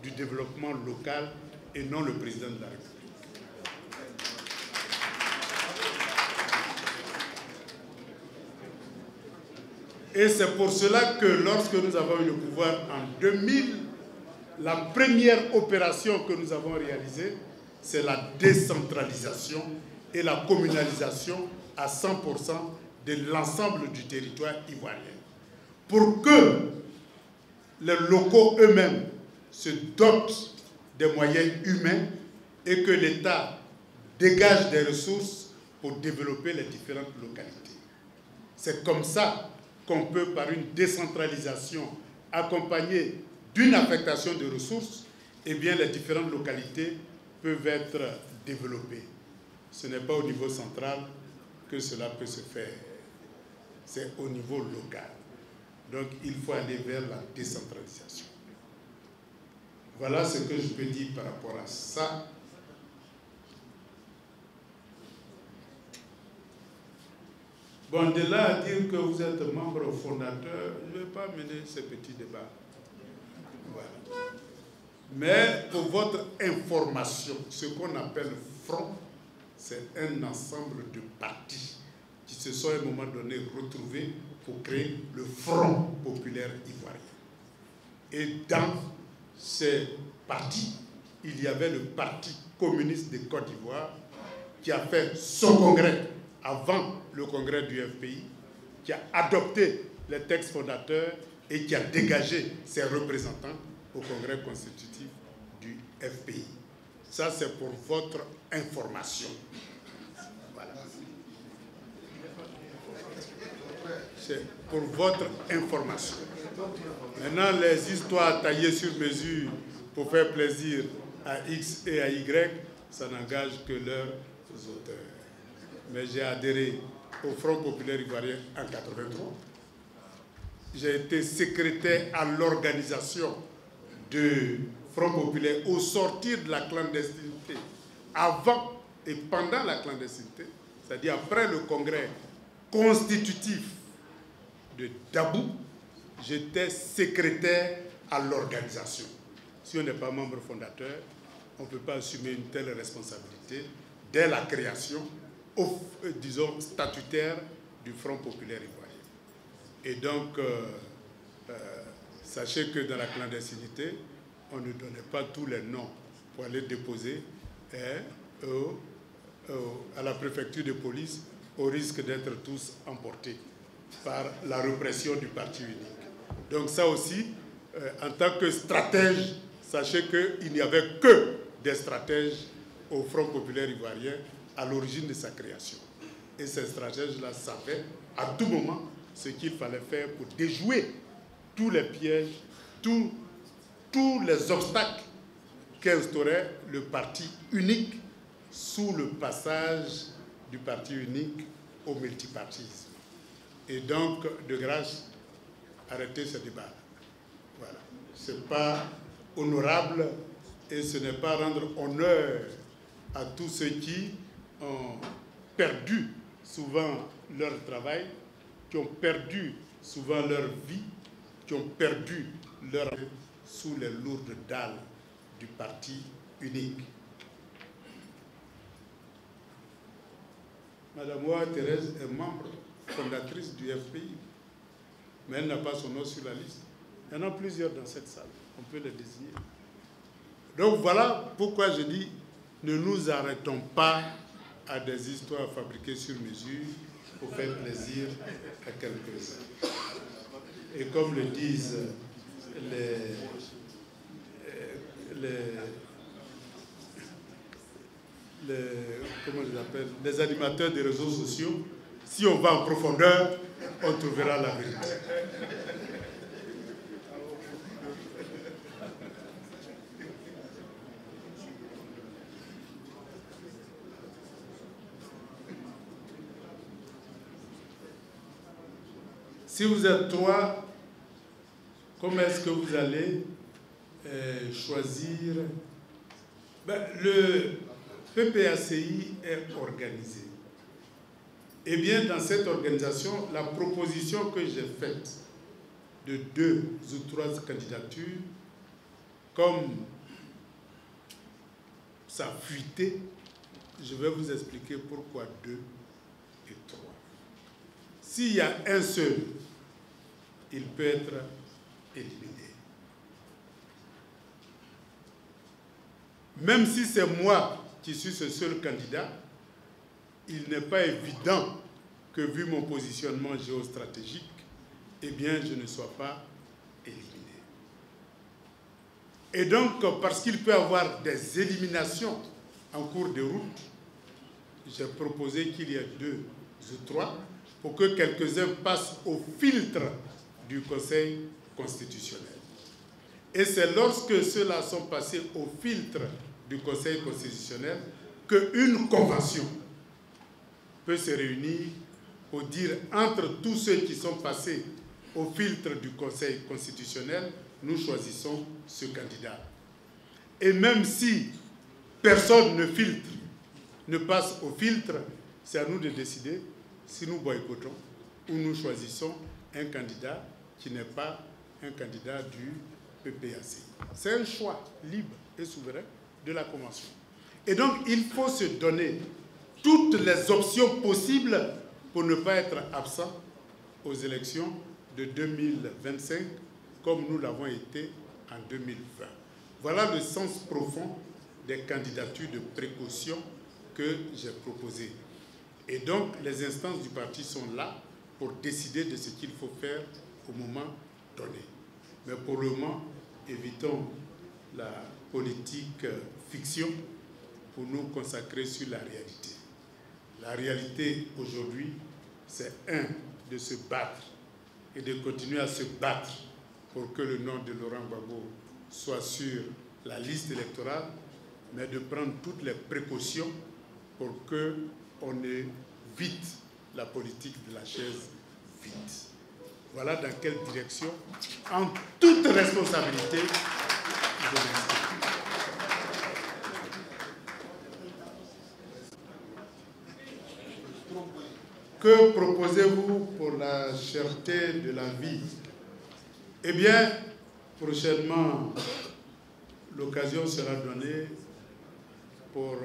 du développement local et non le président de la République. Et c'est pour cela que lorsque nous avons eu le pouvoir en 2000, la première opération que nous avons réalisée, c'est la décentralisation et la communalisation à 100% de l'ensemble du territoire ivoirien. Pour que les locaux eux-mêmes se dotent des moyens humains et que l'État dégage des ressources pour développer les différentes localités. C'est comme ça qu'on peut, par une décentralisation accompagnée d'une affectation de ressources, eh bien, les différentes localités peuvent être développées. Ce n'est pas au niveau central que cela peut se faire. C'est au niveau local. Donc, il faut aller vers la décentralisation. Voilà ce que je peux dire par rapport à ça. Bon, de là à dire que vous êtes membre fondateur, je ne vais pas mener ce petit débat. Voilà. Mais pour votre information, ce qu'on appelle front, c'est un ensemble de partis qui se sont à un moment donné retrouvés pour créer le Front populaire ivoirien. Et dans ces partis, il y avait le Parti communiste de Côte d'Ivoire qui a fait son congrès avant le congrès du FPI, qui a adopté les textes fondateurs et qui a dégagé ses représentants au congrès constitutif du FPI. Ça, c'est pour votre information. Voilà. C'est pour votre information. Maintenant, les histoires taillées sur mesure pour faire plaisir à X et à Y, ça n'engage que leurs auteurs. Mais j'ai adhéré au Front populaire ivoirien en 1983. J'ai été secrétaire à l'organisation du Front populaire au sortir de la clandestinité, avant et pendant la clandestinité, c'est-à-dire après le congrès constitutif de Dabou, j'étais secrétaire à l'organisation. Si on n'est pas membre fondateur, on ne peut pas assumer une telle responsabilité dès la création, disons, statutaire du Front populaire ivoirien. Et donc, sachez que dans la clandestinité, on ne donnait pas tous les noms pour aller déposer à la préfecture de police au risque d'être tous emportés par la répression du parti unique. Donc ça aussi, en tant que stratège, sachez qu'il n'y avait que des stratèges au Front populaire ivoirien à l'origine de sa création. Et ces stratèges-là savaient à tout moment ce qu'il fallait faire pour déjouer tous les pièges, tous les obstacles qu'instaurait le parti unique sous le passage du parti unique au multipartisme. Et donc, de grâce, arrêtez ce débat. Voilà. Ce n'est pas honorable et ce n'est pas rendre honneur à tous ceux qui ont perdu souvent leur travail, qui ont perdu souvent leur vie, qui ont perdu leur vie sous les lourdes dalles du parti unique. Madame Ouaha Thérèse est membre fondatrice du FPI, mais elle n'a pas son nom sur la liste. Il y en a plusieurs dans cette salle, on peut les désigner. Donc voilà pourquoi je dis, ne nous arrêtons pas à des histoires fabriquées sur mesure pour faire plaisir à quelques-uns. Et comme le disent les animateurs des réseaux sociaux, si on va en profondeur, on trouvera la vérité. Si vous êtes trois, comment est-ce que vous allez choisir? Le PPACI est organisé. Eh bien, dans cette organisation, la proposition que j'ai faite de 2 ou 3 candidatures, comme ça a fuité, je vais vous expliquer pourquoi 2 et 3. S'il y a un seul, il peut être éliminé. Même si c'est moi qui suis ce seul candidat, il n'est pas évident que, vu mon positionnement géostratégique, eh bien, je ne sois pas éliminé. Et donc, parce qu'il peut y avoir des éliminations en cours de route, j'ai proposé qu'il y ait 2 ou 3 pour que quelques-uns passent au filtre du Conseil constitutionnel. Et c'est lorsque ceux-là sont passés au filtre du Conseil constitutionnel qu'une convention peut se réunir pour dire, entre tous ceux qui sont passés au filtre du Conseil constitutionnel, nous choisissons ce candidat. Et même si personne ne filtre, ne passe au filtre, c'est à nous de décider si nous boycottons ou nous choisissons un candidat qui n'est pas un candidat du PPACI. C'est un choix libre et souverain de la Convention. Et donc, il faut se donner toutes les options possibles pour ne pas être absent aux élections de 2025, comme nous l'avons été en 2020. Voilà le sens profond des candidatures de précaution que j'ai proposées. Et donc, les instances du parti sont là pour décider de ce qu'il faut faire au moment donné. Mais pour le moment, évitons la politique fiction pour nous consacrer sur la réalité. La réalité aujourd'hui, c'est de se battre et de continuer à se battre pour que le nom de Laurent Gbagbo soit sur la liste électorale, mais de prendre toutes les précautions pour qu'on évite la politique de la chaise vide. Voilà dans quelle direction, en toute responsabilité, je m'exprime. Que proposez-vous pour la cherté de la vie? Eh bien, prochainement, l'occasion sera donnée pour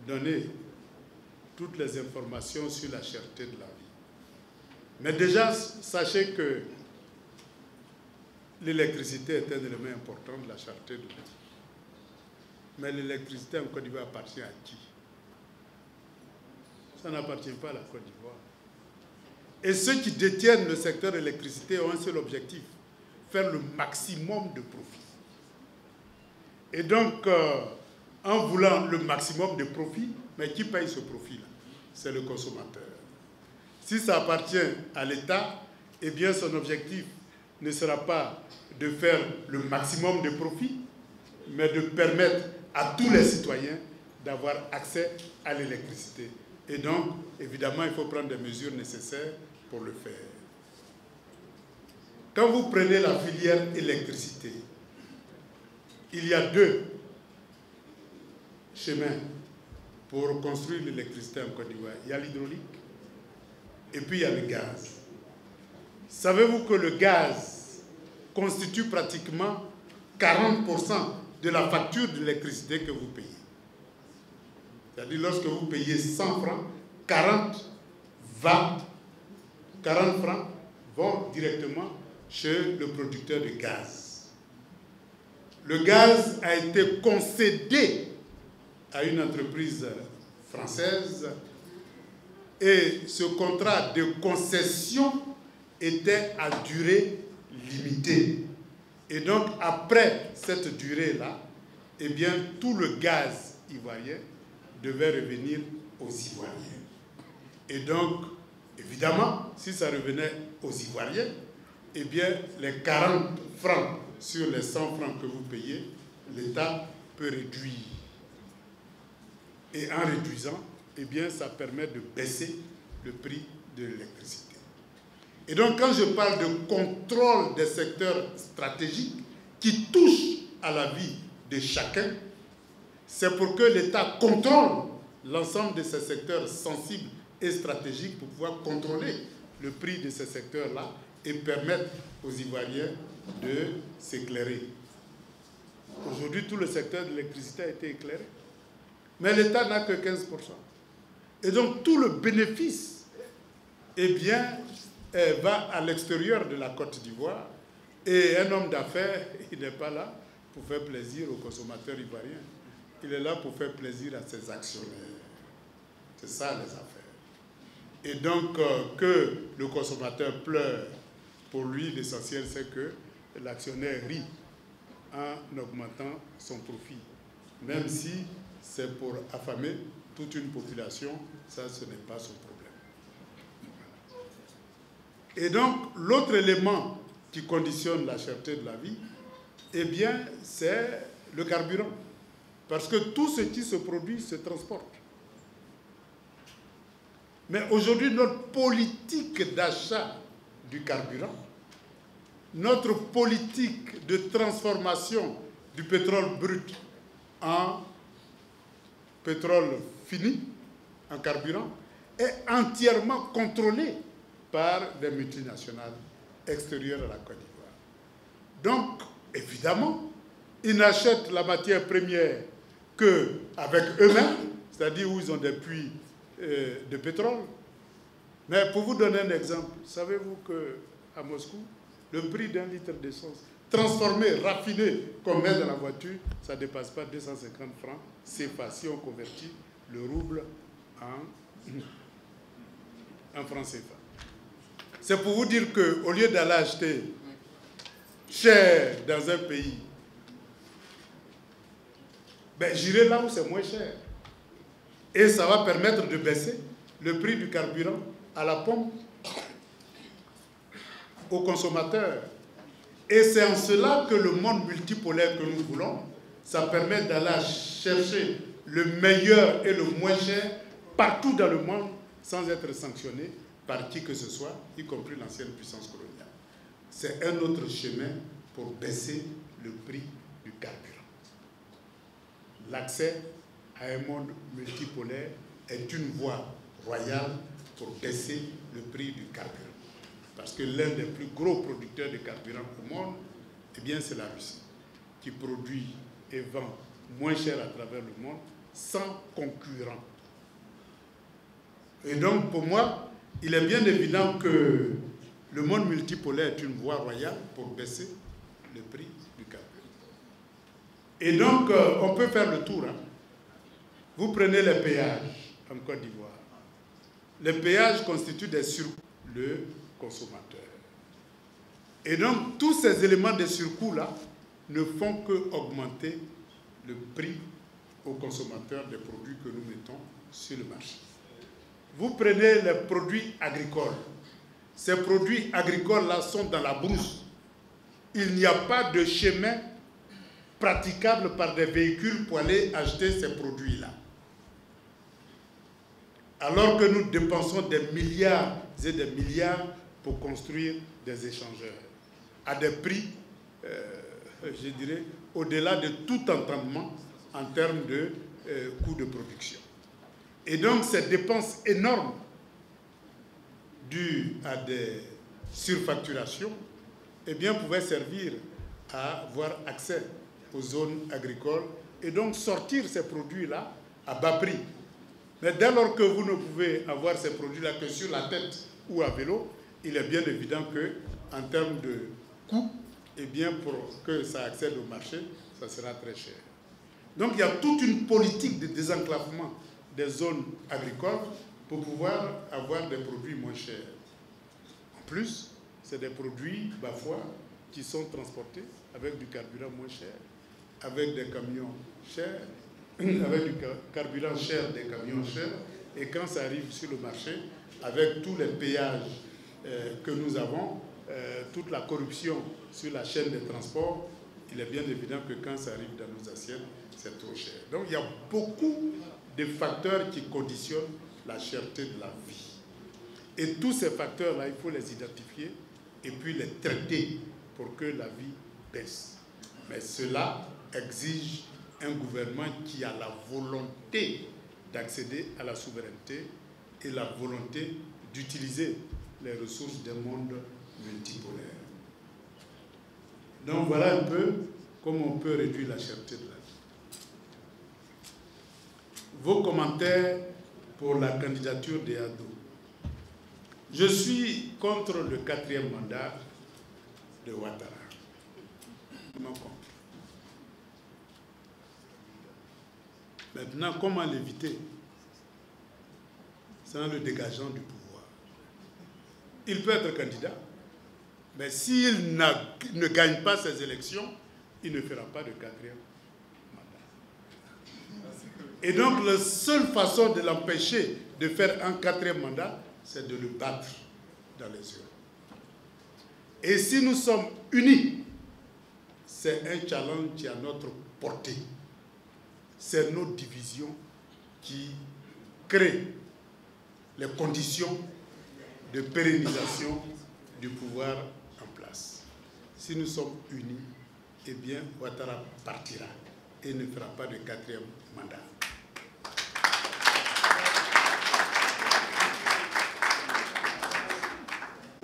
donner toutes les informations sur la cherté de la vie. Mais déjà, sachez que l'électricité est un élément important de la cherté de la vie. Mais l'électricité en Côte d'Ivoire appartient à qui? Ça n'appartient pas à la Côte d'Ivoire. Et ceux qui détiennent le secteur de l'électricité ont un seul objectif, faire le maximum de profit. Et donc, en voulant le maximum de profit, Mais qui paye ce profit-là? C'est le consommateur. Si ça appartient à l'État, eh bien son objectif ne sera pas de faire le maximum de profit, mais de permettre à tous les citoyens d'avoir accès à l'électricité. Et donc, évidemment, il faut prendre des mesures nécessaires pour le faire. Quand vous prenez la filière électricité, il y a deux chemins pour construire l'électricité en Côte d'Ivoire. Il y a l'hydraulique et puis il y a le gaz. Savez-vous que le gaz constitue pratiquement 40% de la facture d'électricité que vous payez? C'est-à-dire lorsque vous payez 100 francs, 40 francs vont directement chez le producteur de gaz. Le gaz a été concédé à une entreprise française et ce contrat de concession était à durée limitée. Et donc, après cette durée-là, eh bien, tout le gaz ivoirien devait revenir aux Ivoiriens. Et donc, évidemment, si ça revenait aux Ivoiriens, eh bien, les 40 francs sur les 100 francs que vous payez, l'État peut réduire. Et en réduisant, eh bien, ça permet de baisser le prix de l'électricité. Et donc, quand je parle de contrôle des secteurs stratégiques qui touchent à la vie de chacun, c'est pour que l'État contrôle l'ensemble de ces secteurs sensibles et stratégiques pour pouvoir contrôler le prix de ces secteurs-là et permettre aux Ivoiriens de s'éclairer. Aujourd'hui, tout le secteur de l'électricité a été éclairé. Mais l'État n'a que 15%. Et donc, tout le bénéfice, eh bien, va à l'extérieur de la Côte d'Ivoire. Et un homme d'affaires, il n'est pas là pour faire plaisir aux consommateurs ivoiriens. Il est là pour faire plaisir à ses actionnaires. C'est ça, les affaires. Et donc, que le consommateur pleure, pour lui, l'essentiel, c'est que l'actionnaire rit en augmentant son profit. Même si c'est pour affamer toute une population, ça, ce n'est pas son problème. Et donc, l'autre élément qui conditionne la cherté de la vie, eh bien, c'est le carburant. Parce que tout ce qui se produit se transporte. Mais aujourd'hui, notre politique d'achat du carburant, notre politique de transformation du pétrole brut en pétrole fini, en carburant, est entièrement contrôlée par des multinationales extérieures à la Côte d'Ivoire. Donc, évidemment, ils n'achètent la matière première qu'avec eux-mêmes, c'est-à-dire où ils ont des puits de pétrole. Mais pour vous donner un exemple, savez-vous qu'à Moscou, le prix d'un litre d'essence transformé, raffiné, qu'on met dans la voiture, ça ne dépasse pas 250 francs CFA si on convertit le rouble en francs CFA. C'est pour vous dire qu'au lieu d'aller acheter cher dans un pays, ben, j'irai là où c'est moins cher. Et ça va permettre de baisser le prix du carburant à la pompe aux consommateurs. Et c'est en cela que le monde multipolaire que nous voulons, ça permet d'aller chercher le meilleur et le moins cher partout dans le monde sans être sanctionné par qui que ce soit, y compris l'ancienne puissance coloniale. C'est un autre chemin pour baisser le prix du carburant. L'accès à un monde multipolaire est une voie royale pour baisser le prix du carburant. Parce que l'un des plus gros producteurs de carburant au monde, eh bien, c'est la Russie, qui produit et vend moins cher à travers le monde, sans concurrent. Et donc, pour moi, il est bien évident que le monde multipolaire est une voie royale pour baisser le prix du carburant. Et donc, on peut faire le tour. Hein. Vous prenez les péages en Côte d'Ivoire. Les péages constituent des surcoûts le consommateur. Et donc, tous ces éléments de surcoût-là ne font qu'augmenter le prix aux consommateurs des produits que nous mettons sur le marché. Vous prenez les produits agricoles. Ces produits agricoles-là sont dans la brousse. Il n'y a pas de chemin praticable par des véhicules pour aller acheter ces produits-là. Alors que nous dépensons des milliards et des milliards pour construire des échangeurs à des prix, je dirais, au-delà de tout entendement en termes de coûts de production. Et donc, ces dépenses énormes dues à des surfacturations, eh bien, pouvaient servir à avoir accès aux zones agricoles et donc sortir ces produits-là à bas prix. Mais dès lors que vous ne pouvez avoir ces produits-là que sur la tête ou à vélo, il est bien évident qu'en termes de coût, eh bien, pour que ça accède au marché, ça sera très cher. Donc, il y a toute une politique de désenclavement des zones agricoles pour pouvoir avoir des produits moins chers. En plus, c'est des produits, parfois, qui sont transportés avec du carburant moins cher, avec des camions chers, avec du carburant cher, des camions chers, et quand ça arrive sur le marché, avec tous les péages que nous avons, toute la corruption sur la chaîne des transports, il est bien évident que quand ça arrive dans nos assiettes, c'est trop cher. Donc il y a beaucoup de facteurs qui conditionnent la cherté de la vie. Et tous ces facteurs-là, il faut les identifier et puis les traiter pour que la vie baisse. Mais cela exige un gouvernement qui a la volonté d'accéder à la souveraineté et la volonté d'utiliser les ressources d'un monde multipolaire. Donc voilà un peu comment on peut réduire la cherté de la vie. Vos commentaires pour la candidature d'Eado. Je suis contre le 4e mandat de Ouattara. Maintenant, comment l'éviter sans le dégageant du pouvoir? Il peut être candidat, mais s'il ne gagne pas ces élections, il ne fera pas de 4e mandat. Et donc, la seule façon de l'empêcher de faire un 4e mandat, c'est de le battre dans les urnes. Et si nous sommes unis, c'est un challenge qui est à notre portée. C'est nos divisions qui créent les conditions de pérennisation du pouvoir en place. Si nous sommes unis, eh bien, Ouattara partira et ne fera pas de 4e mandat.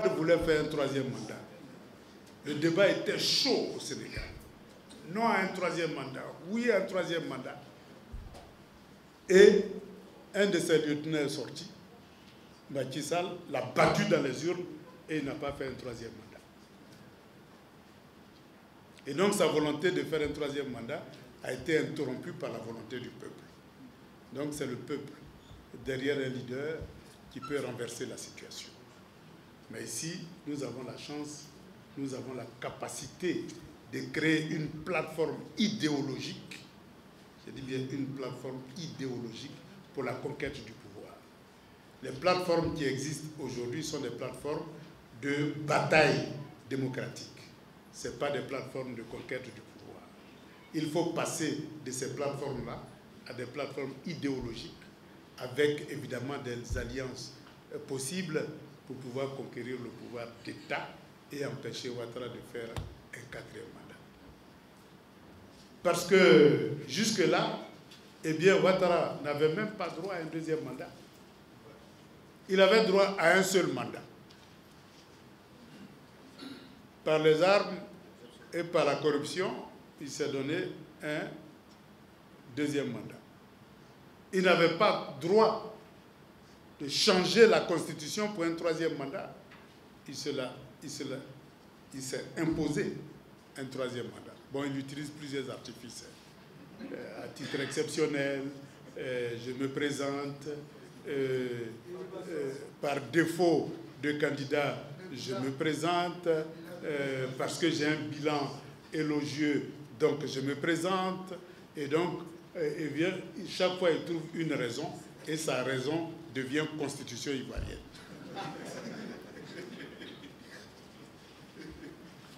On voulait faire un 3e mandat. Le débat était chaud au Sénégal. Non à un 3e mandat, oui à un 3e mandat. Et un de ses lieutenants est sorti. Macky Sall l'a battu dans les urnes et il n'a pas fait un 3e mandat. Et donc sa volonté de faire un 3e mandat a été interrompue par la volonté du peuple. Donc c'est le peuple, derrière un leader, qui peut renverser la situation. Mais ici, nous avons la chance, nous avons la capacité de créer une plateforme idéologique, je dis bien une plateforme idéologique pour la conquête du pouvoir. Les plateformes qui existent aujourd'hui sont des plateformes de bataille démocratique. Ce ne sont pas des plateformes de conquête du pouvoir. Il faut passer de ces plateformes-là à des plateformes idéologiques avec évidemment des alliances possibles pour pouvoir conquérir le pouvoir d'État et empêcher Ouattara de faire un 4e mandat. Parce que jusque-là, eh bien, Ouattara n'avait même pas droit à un 2e mandat. Il avait droit à un seul mandat. Par les armes et par la corruption, il s'est donné un 2e mandat. Il n'avait pas droit de changer la Constitution pour un 3e mandat. Il s'est imposé un 3e mandat. Bon, il utilise plusieurs artifices. À titre exceptionnel, je me présente, par défaut de candidat, je me présente, parce que j'ai un bilan élogieux, donc je me présente, et donc, chaque fois il trouve une raison, et sa raison devient constitution ivoirienne.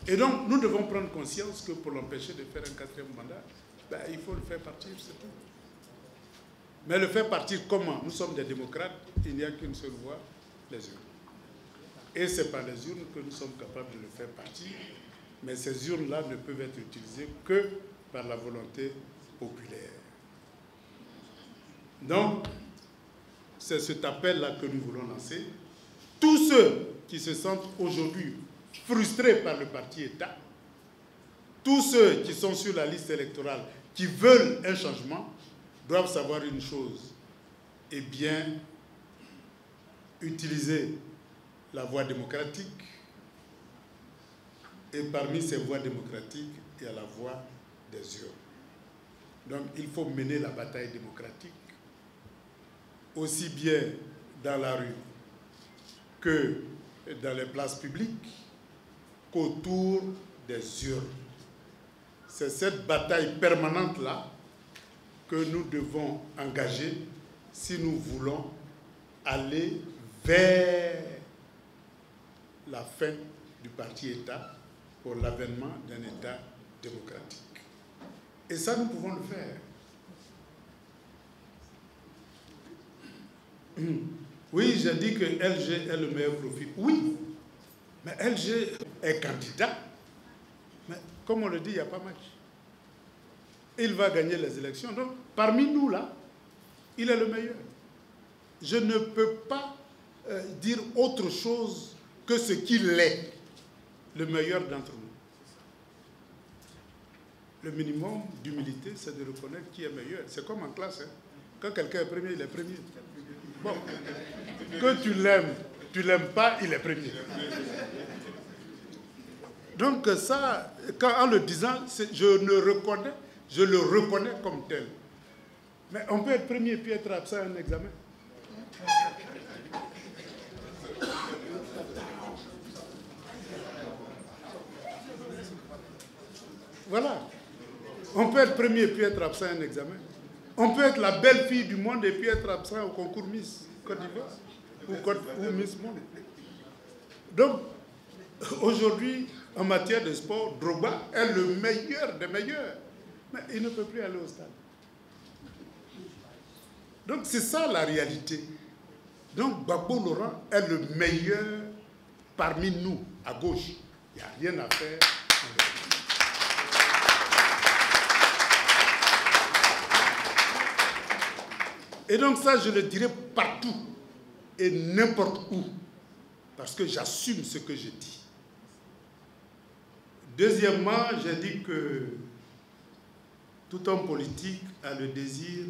Et donc, nous devons prendre conscience que pour l'empêcher de faire un 4e mandat, ben, il faut le faire partir, c'est tout. Mais le faire partir comment? Nous sommes des démocrates, il n'y a qu'une seule voie, les urnes. Et c'est par les urnes que nous sommes capables de le faire partir. Mais ces urnes-là ne peuvent être utilisées que par la volonté populaire. Donc, c'est cet appel-là que nous voulons lancer. Tous ceux qui se sentent aujourd'hui frustrés par le parti État, tous ceux qui sont sur la liste électorale, qui veulent un changement, doivent savoir une chose, et bien utiliser la voie démocratique, et parmi ces voies démocratiques, il y a la voie des urnes. Donc il faut mener la bataille démocratique, aussi bien dans la rue que dans les places publiques, qu'autour des urnes. C'est cette bataille permanente-là que nous devons engager si nous voulons aller vers la fin du parti-État pour l'avènement d'un État démocratique. Et ça, nous pouvons le faire. Oui, j'ai dit que LG est le meilleur profil. Oui, mais LG est candidat. Mais comme on le dit, il n'y a pas match. Il va gagner les élections. Donc, parmi nous, là, il est le meilleur. Je ne peux pas dire autre chose que ce qu'il est, le meilleur d'entre nous. Le minimum d'humilité, c'est de reconnaître qui est meilleur. C'est comme en classe. Hein. Quand quelqu'un est premier, il est premier. Bon, que tu l'aimes pas, il est premier. Donc ça, en le disant, je le reconnais comme tel. Mais on peut être premier puis être absent à un examen. Voilà. On peut être premier puis être absent à un examen. On peut être la belle fille du monde et puis être absent au concours Miss Côte d'Ivoire ou Miss Monde. Donc, aujourd'hui, en matière de sport, Drogba est le meilleur des meilleurs. Mais il ne peut plus aller au stade. Donc, c'est ça la réalité. Donc, Gbagbo Laurent est le meilleur parmi nous, à gauche. Il n'y a rien à faire. Et donc ça, je le dirai partout et n'importe où, parce que j'assume ce que je dis. Deuxièmement, j'ai dit que tout homme politique a le désir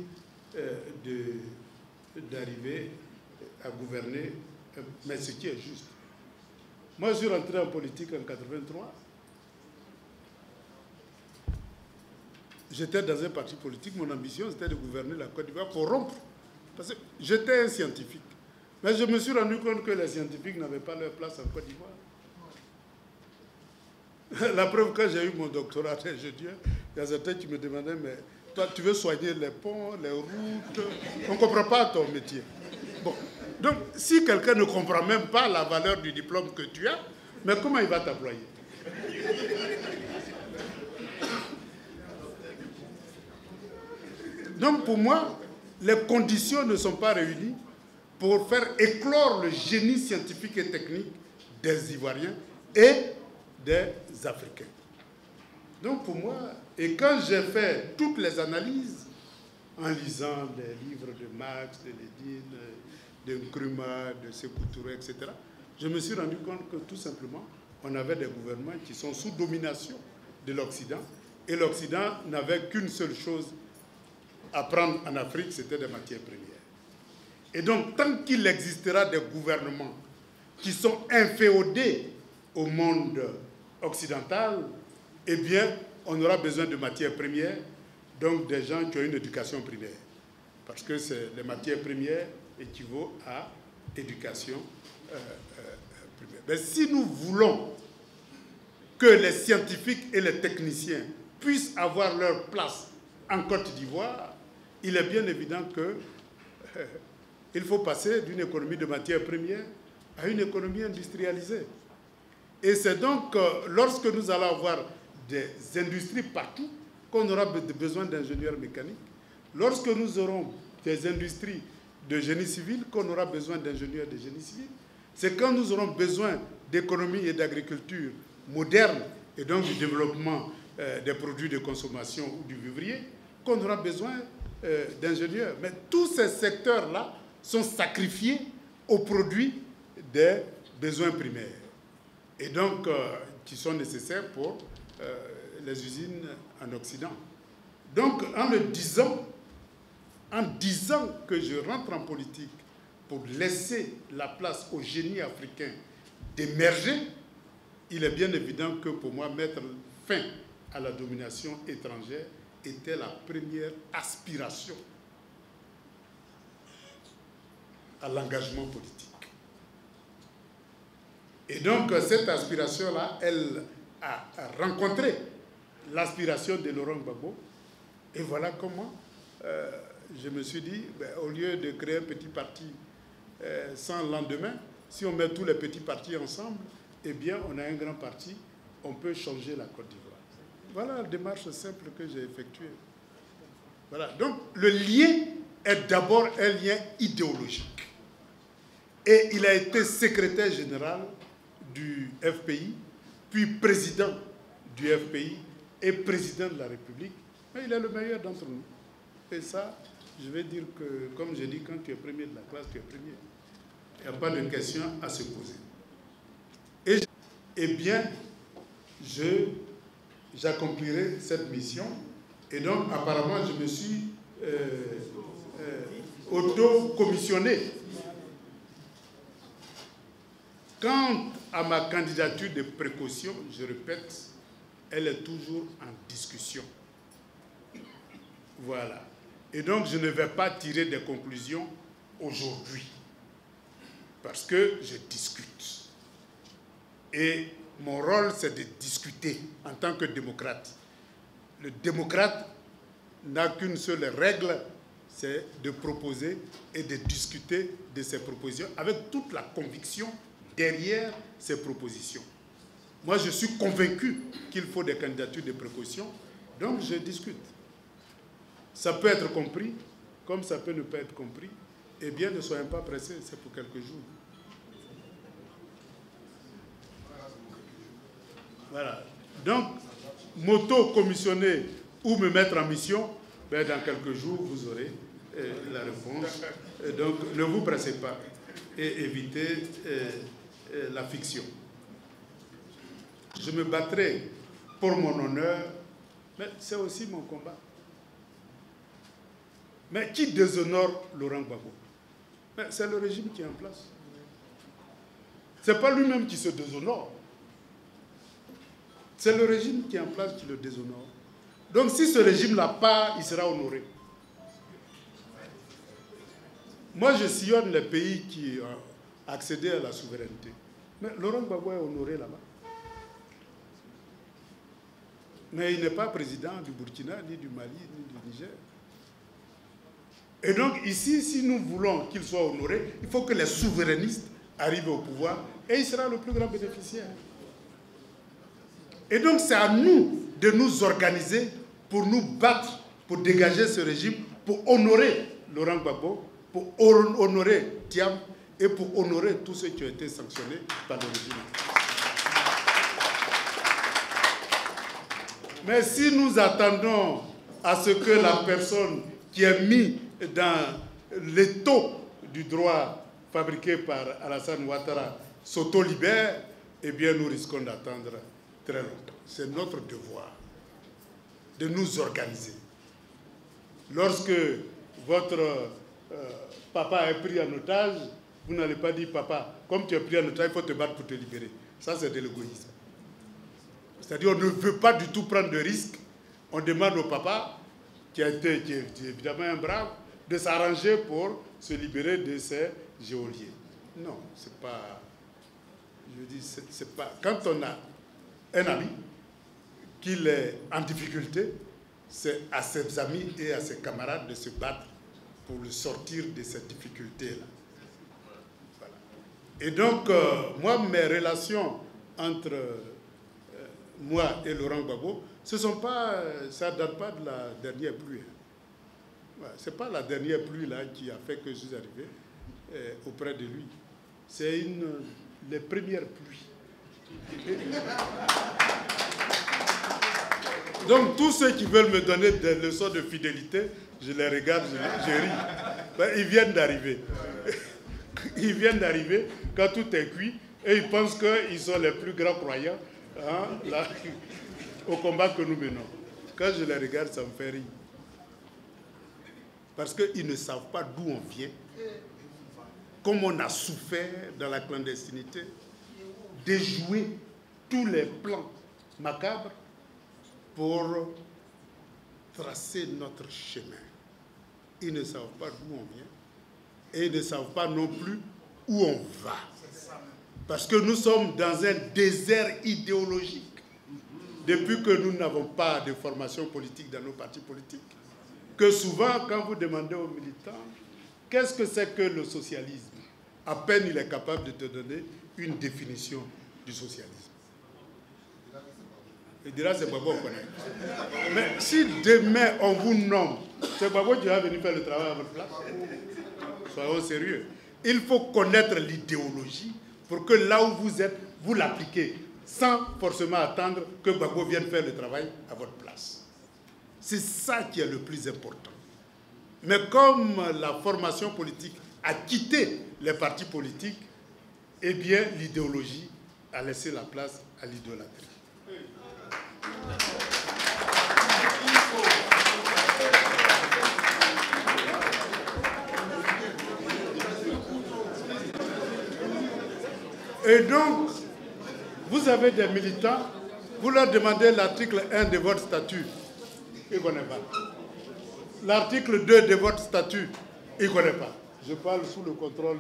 d'arriver à gouverner, mais ce qui est juste. Moi, je suis rentré en politique en 1983. J'étais dans un parti politique, mon ambition c'était de gouverner la Côte d'Ivoire pour rompre. Parce que j'étais un scientifique. Mais je me suis rendu compte que les scientifiques n'avaient pas leur place en Côte d'Ivoire. La preuve, quand j'ai eu mon doctorat d'ingénieur, il y a certains qui me demandaient, mais toi, tu veux soigner les ponts, les routes, on ne comprend pas ton métier. Bon. Donc, si quelqu'un ne comprend même pas la valeur du diplôme que tu as, mais comment il va t'employer? Donc, pour moi, les conditions ne sont pas réunies pour faire éclore le génie scientifique et technique des Ivoiriens et des Africains. Donc, pour moi, et quand j'ai fait toutes les analyses, en lisant des livres de Marx, de Lénine, de Nkrumah, de Sékou Touré, etc., je me suis rendu compte que tout simplement, on avait des gouvernements qui sont sous domination de l'Occident, et l'Occident n'avait qu'une seule chose à prendre en Afrique, c'était des matières premières. Et donc, tant qu'il existera des gouvernements qui sont inféodés au monde occidental, eh bien, on aura besoin de matières premières, donc des gens qui ont une éducation primaire. Parce que les matières premières équivaut à éducation primaire. Mais si nous voulons que les scientifiques et les techniciens puissent avoir leur place en Côte d'Ivoire, il est bien évident que Il faut passer d'une économie de matières premières à une économie industrialisée. Et c'est donc lorsque nous allons avoir des industries partout qu'on aura besoin d'ingénieurs mécaniques. Lorsque nous aurons des industries de génie civil, qu'on aura besoin d'ingénieurs de génie civil. C'est quand nous aurons besoin d'économie et d'agriculture moderne et donc du développement des produits de consommation ou du vivrier qu'on aura besoin d'ingénieurs. Mais tous ces secteurs-là sont sacrifiés au produit des besoins primaires et donc qui sont nécessaires pour les usines en Occident. Donc en disant que je rentre en politique pour laisser la place au génie africain d'émerger, il est bien évident que pour moi, mettre fin à la domination étrangère était la première aspiration à l'engagement politique. Et donc, cette aspiration-là, elle a rencontré l'aspiration de Laurent Gbagbo. Et voilà comment je me suis dit, au lieu de créer un petit parti sans lendemain, si on met tous les petits partis ensemble, eh bien, on a un grand parti, on peut changer la Côte d'Ivoire. Voilà la démarche simple que j'ai effectuée. Voilà. Donc, le lien est d'abord un lien idéologique. Et il a été secrétaire général du FPI, puis président du FPI et président de la République. Mais il est le meilleur d'entre nous. Et ça, je vais dire que, comme je dis, quand tu es premier de la classe, tu es premier. Il n'y a pas de question à se poser. Eh bien, j'accomplirai cette mission. Et donc, apparemment, je me suis auto-commissionné. Quant à ma candidature de précaution, je répète, elle est toujours en discussion. Voilà. Et donc, je ne vais pas tirer des conclusions aujourd'hui, parce que je discute. Et mon rôle, c'est de discuter en tant que démocrate. Le démocrate n'a qu'une seule règle, c'est de proposer et de discuter de ses propositions avec toute la conviction derrière ces propositions. Moi, je suis convaincu qu'il faut des candidatures de précaution, donc je discute. Ça peut être compris, comme ça peut ne pas être compris. Eh bien, ne soyons pas pressés, c'est pour quelques jours. Voilà. Donc, m'auto-commissionner ou me mettre en mission, ben, dans quelques jours, vous aurez la réponse. Donc, ne vous pressez pas et évitez la fiction. Je me battrai pour mon honneur, mais c'est aussi mon combat. Mais qui déshonore Laurent Gbagbo? C'est le régime qui est en place. Ce n'est pas lui-même qui se déshonore. C'est le régime qui est en place qui le déshonore. Donc si ce régime n'a pas, il sera honoré. Moi, je sillonne les pays qui ont accédé à la souveraineté. Mais Laurent Gbagbo est honoré là-bas. Mais il n'est pas président du Burkina, ni du Mali, ni du Niger. Et donc ici, si nous voulons qu'il soit honoré, il faut que les souverainistes arrivent au pouvoir et il sera le plus grand bénéficiaire. Et donc c'est à nous de nous organiser pour nous battre, pour dégager ce régime, pour honorer Laurent Gbagbo, pour honorer Thiam et pour honorer tous ceux qui ont été sanctionnés par le régime. Mais si nous attendons à ce que la personne qui est mise dans l'étau du droit fabriqué par Alassane Ouattara s'auto-libère, eh bien nous risquons d'attendre très longtemps. C'est notre devoir de nous organiser. Lorsque votre papa est pris en otage, vous n'allez pas dire, papa, comme tu es pris en otage, il faut te battre pour te libérer. Ça, c'est de l'égoïsme. C'est-à-dire on ne veut pas du tout prendre de risques. On demande au papa, qui est évidemment un brave, de s'arranger pour se libérer de ces geôliers. Non, c'est pas... Je dis, c'est pas... Quand on a un ami qu'il est en difficulté, c'est à ses amis et à ses camarades de se battre pour le sortir de cette difficulté-là. Voilà. Et donc, moi, mes relations entre moi et Laurent Gbagbo, ça ne date pas de la dernière pluie. Ouais, ce n'est pas la dernière pluie là, qui a fait que je suis arrivé auprès de lui. C'est les premières pluies. Donc, tous ceux qui veulent me donner des leçons de fidélité, je les regarde, je ris. Ben, ils viennent d'arriver. Ils viennent d'arriver quand tout est cuit et ils pensent qu'ils sont les plus grands croyants là, au combat que nous menons. Quand je les regarde, ça me fait rire. Parce qu'ils ne savent pas d'où on vient, comme on a souffert dans la clandestinité, déjouer tous les plans macabres pour tracer notre chemin. Ils ne savent pas d'où on vient et ils ne savent pas non plus où on va. Parce que nous sommes dans un désert idéologique depuis que nous n'avons pas de formation politique dans nos partis politiques. Que souvent, quand vous demandez aux militants, qu'est-ce que c'est que le socialisme? À peine il est capable de te donner une définition du socialisme. Il dira, c'est Gbagbo, on connaît. Mais si demain on vous nomme, c'est Gbagbo qui va venir faire le travail à votre place. Soyons sérieux. Il faut connaître l'idéologie pour que là où vous êtes, vous l'appliquez, sans forcément attendre que Gbagbo vienne faire le travail à votre place. C'est ça qui est le plus important. Mais comme la formation politique a quitté les partis politiques, eh bien l'idéologie a laissé la place à l'idolâtrie. Et donc, vous avez des militants, vous leur demandez l'article 1 de votre statut, ils ne connaissent pas. L'article 2 de votre statut, ils ne connaissent pas. Je parle sous le contrôle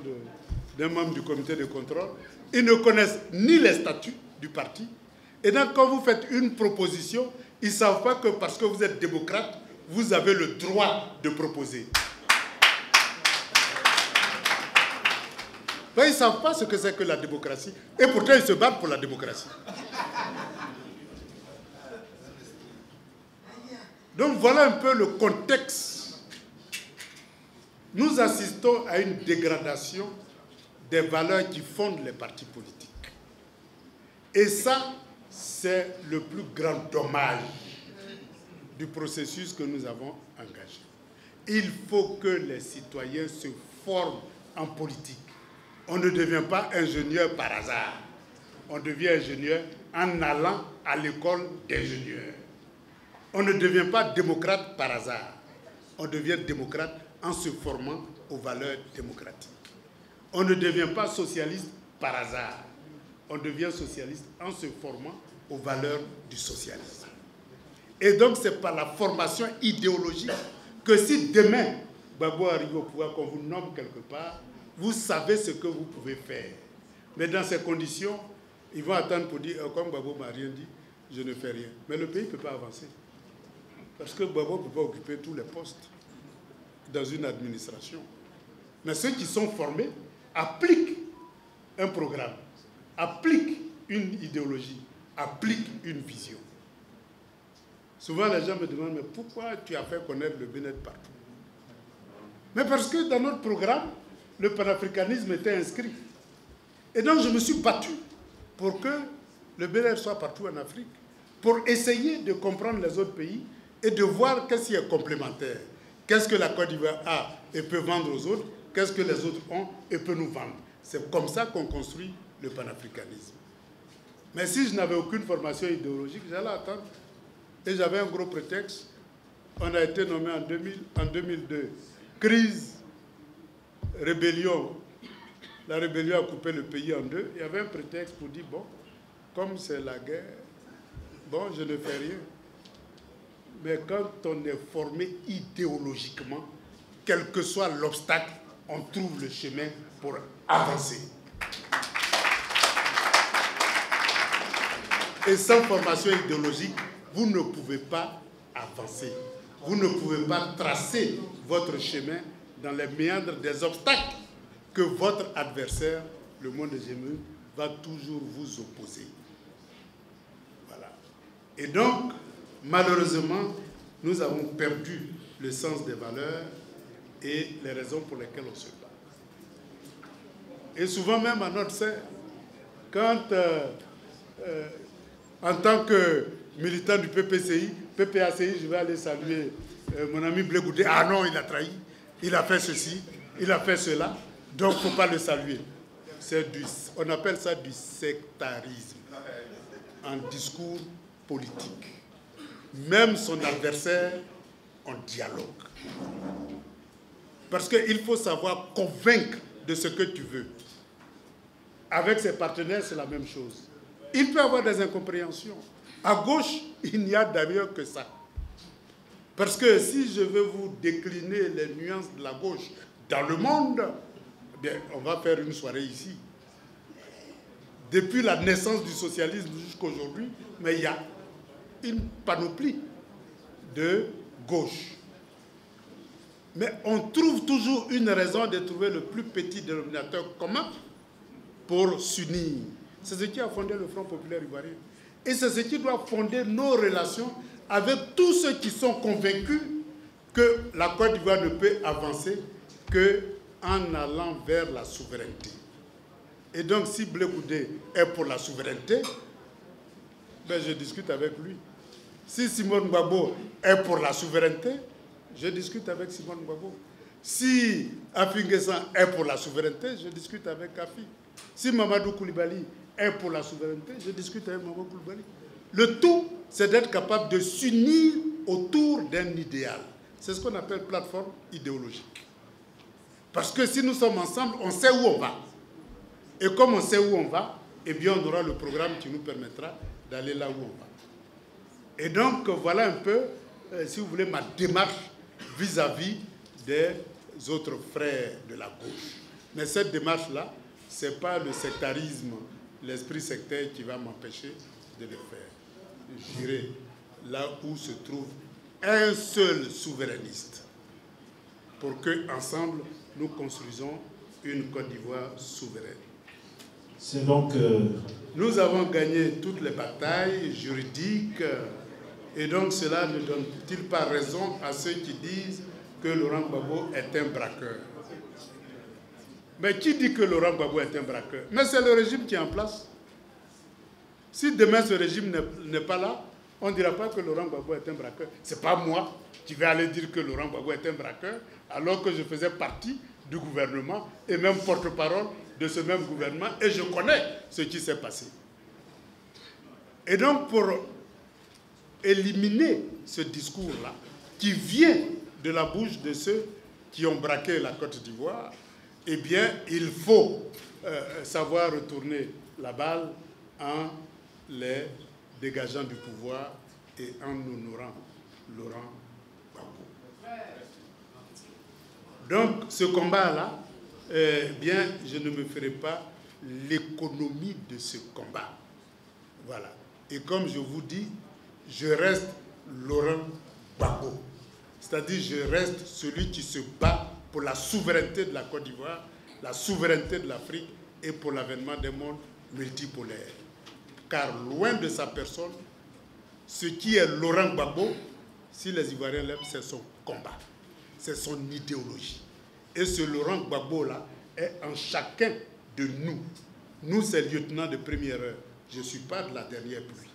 d'un membre du comité de contrôle. Ils ne connaissent ni les statuts du parti. Et donc, quand vous faites une proposition, ils ne savent pas que parce que vous êtes démocrate, vous avez le droit de proposer. Ben, ils ne savent pas ce que c'est que la démocratie. Et pourtant, ils se battent pour la démocratie. Donc, voilà un peu le contexte. Nous assistons à une dégradation des valeurs qui fondent les partis politiques. Et ça, c'est le plus grand dommage du processus que nous avons engagé. Il faut que les citoyens se forment en politique. On ne devient pas ingénieur par hasard. On devient ingénieur en allant à l'école d'ingénieur. On ne devient pas démocrate par hasard. On devient démocrate en se formant aux valeurs démocratiques. On ne devient pas socialiste par hasard. On devient socialiste en se formant aux valeurs du socialisme. Et donc, c'est par la formation idéologique que si demain, Gbagbo arrive au pouvoir, qu'on vous nomme quelque part, vous savez ce que vous pouvez faire. Mais dans ces conditions, ils vont attendre pour dire, comme Gbagbo m'a rien dit, je ne fais rien. Mais le pays ne peut pas avancer. Parce que Gbagbo ne peut pas occuper tous les postes dans une administration. Mais ceux qui sont formés appliquent un programme, appliquent une idéologie, appliquent une vision. Souvent, les gens me demandent, mais pourquoi tu as fait connaître le bien-être partout? Mais parce que dans notre programme, le panafricanisme était inscrit. Et donc, je me suis battu pour que le bien-être soit partout en Afrique, pour essayer de comprendre les autres pays et de voir qu'est-ce qui est complémentaire. Qu'est-ce que la Côte d'Ivoire a et peut vendre aux autres, qu'est-ce que les autres ont et peut nous vendre. C'est comme ça qu'on construit le panafricanisme. Mais si je n'avais aucune formation idéologique, j'allais attendre. Et j'avais un gros prétexte. On a été nommé en 2002. Crise, rébellion. La rébellion a coupé le pays en deux. Il y avait un prétexte pour dire, bon, comme c'est la guerre, bon, je ne fais rien. Mais quand on est formé idéologiquement, quel que soit l'obstacle, on trouve le chemin pour avancer. Et sans formation idéologique, vous ne pouvez pas avancer. Vous ne pouvez pas tracer votre chemin dans les méandres des obstacles que votre adversaire, le monde GME, va toujours vous opposer. Voilà. Et donc, malheureusement, nous avons perdu le sens des valeurs et les raisons pour lesquelles on se bat. Et souvent même à notre sein, quand, en tant que militant du PPACI, je vais aller saluer mon ami Blé Goudé. Ah non, il a trahi, il a fait ceci, il a fait cela, donc il ne faut pas le saluer. On appelle ça du sectarisme en discours politique. Même son adversaire, on dialogue. Parce qu'il faut savoir convaincre de ce que tu veux. Avec ses partenaires, c'est la même chose. Il peut y avoir des incompréhensions. À gauche, il n'y a d'ailleurs que ça. Parce que si je veux vous décliner les nuances de la gauche dans le monde, bien, on va faire une soirée ici. Depuis la naissance du socialisme jusqu'à aujourd'hui, mais il y a une panoplie de gauche. Mais on trouve toujours une raison de trouver le plus petit dénominateur commun pour s'unir. C'est ce qui a fondé le Front populaire ivoirien. Et c'est ce qui doit fonder nos relations avec tous ceux qui sont convaincus que la Côte d'Ivoire ne peut avancer qu'en allant vers la souveraineté. Et donc, si Blé Goudé est pour la souveraineté, ben je discute avec lui. Si Simone Gbagbo est pour la souveraineté, je discute avec Simone Gbagbo. Si Afi N'Guessan est pour la souveraineté, je discute avec Afi. Si Mamadou Koulibaly est pour la souveraineté, je discute avec Mamadou Koulibaly. Le tout, c'est d'être capable de s'unir autour d'un idéal. C'est ce qu'on appelle plateforme idéologique. Parce que si nous sommes ensemble, on sait où on va. Et comme on sait où on va, eh bien on aura le programme qui nous permettra d'aller là où on va. Et donc, voilà un peu, si vous voulez, ma démarche vis-à-vis des autres frères de la gauche. Mais cette démarche-là, ce n'est pas le sectarisme, l'esprit sectaire qui va m'empêcher de le faire. J'irai là où se trouve un seul souverainiste pour qu'ensemble, nous construisons une Côte d'Ivoire souveraine. C'est donc... Nous avons gagné toutes les batailles juridiques et donc cela ne donne-t-il pas raison à ceux qui disent que Laurent Gbagbo est un braqueur? Mais qui dit que Laurent Gbagbo est un braqueur? Mais c'est le régime qui est en place. Si demain ce régime n'est pas là, on ne dira pas que Laurent Gbagbo est un braqueur. Ce n'est pas moi qui vais aller dire que Laurent Gbagbo est un braqueur, alors que je faisais partie du gouvernement et même porte-parole de ce même gouvernement, et je connais ce qui s'est passé. Et donc, pour éliminer ce discours-là, qui vient de la bouche de ceux qui ont braqué la Côte d'Ivoire, eh bien, il faut savoir retourner la balle en les dégageant du pouvoir et en honorant Laurent Gbagbo. Donc, ce combat-là, bien, je ne me ferai pas l'économie de ce combat. Voilà. Et comme je vous dis, je reste Laurent Gbagbo. C'est-à-dire, je reste celui qui se bat pour la souveraineté de la Côte d'Ivoire, la souveraineté de l'Afrique et pour l'avènement d'un monde multipolaire. Car loin de sa personne, ce qui est Laurent Gbagbo, si les Ivoiriens l'aiment, c'est son combat, c'est son idéologie. Et ce Laurent Gbagbo-là est en chacun de nous. Nous, c'est lieutenant de première heure. Je ne suis pas de la dernière pluie.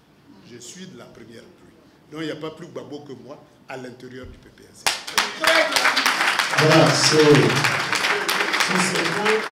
Je suis de la première pluie. Donc, il n'y a pas plus Gbagbo que moi à l'intérieur du PPACI. Voilà, c'est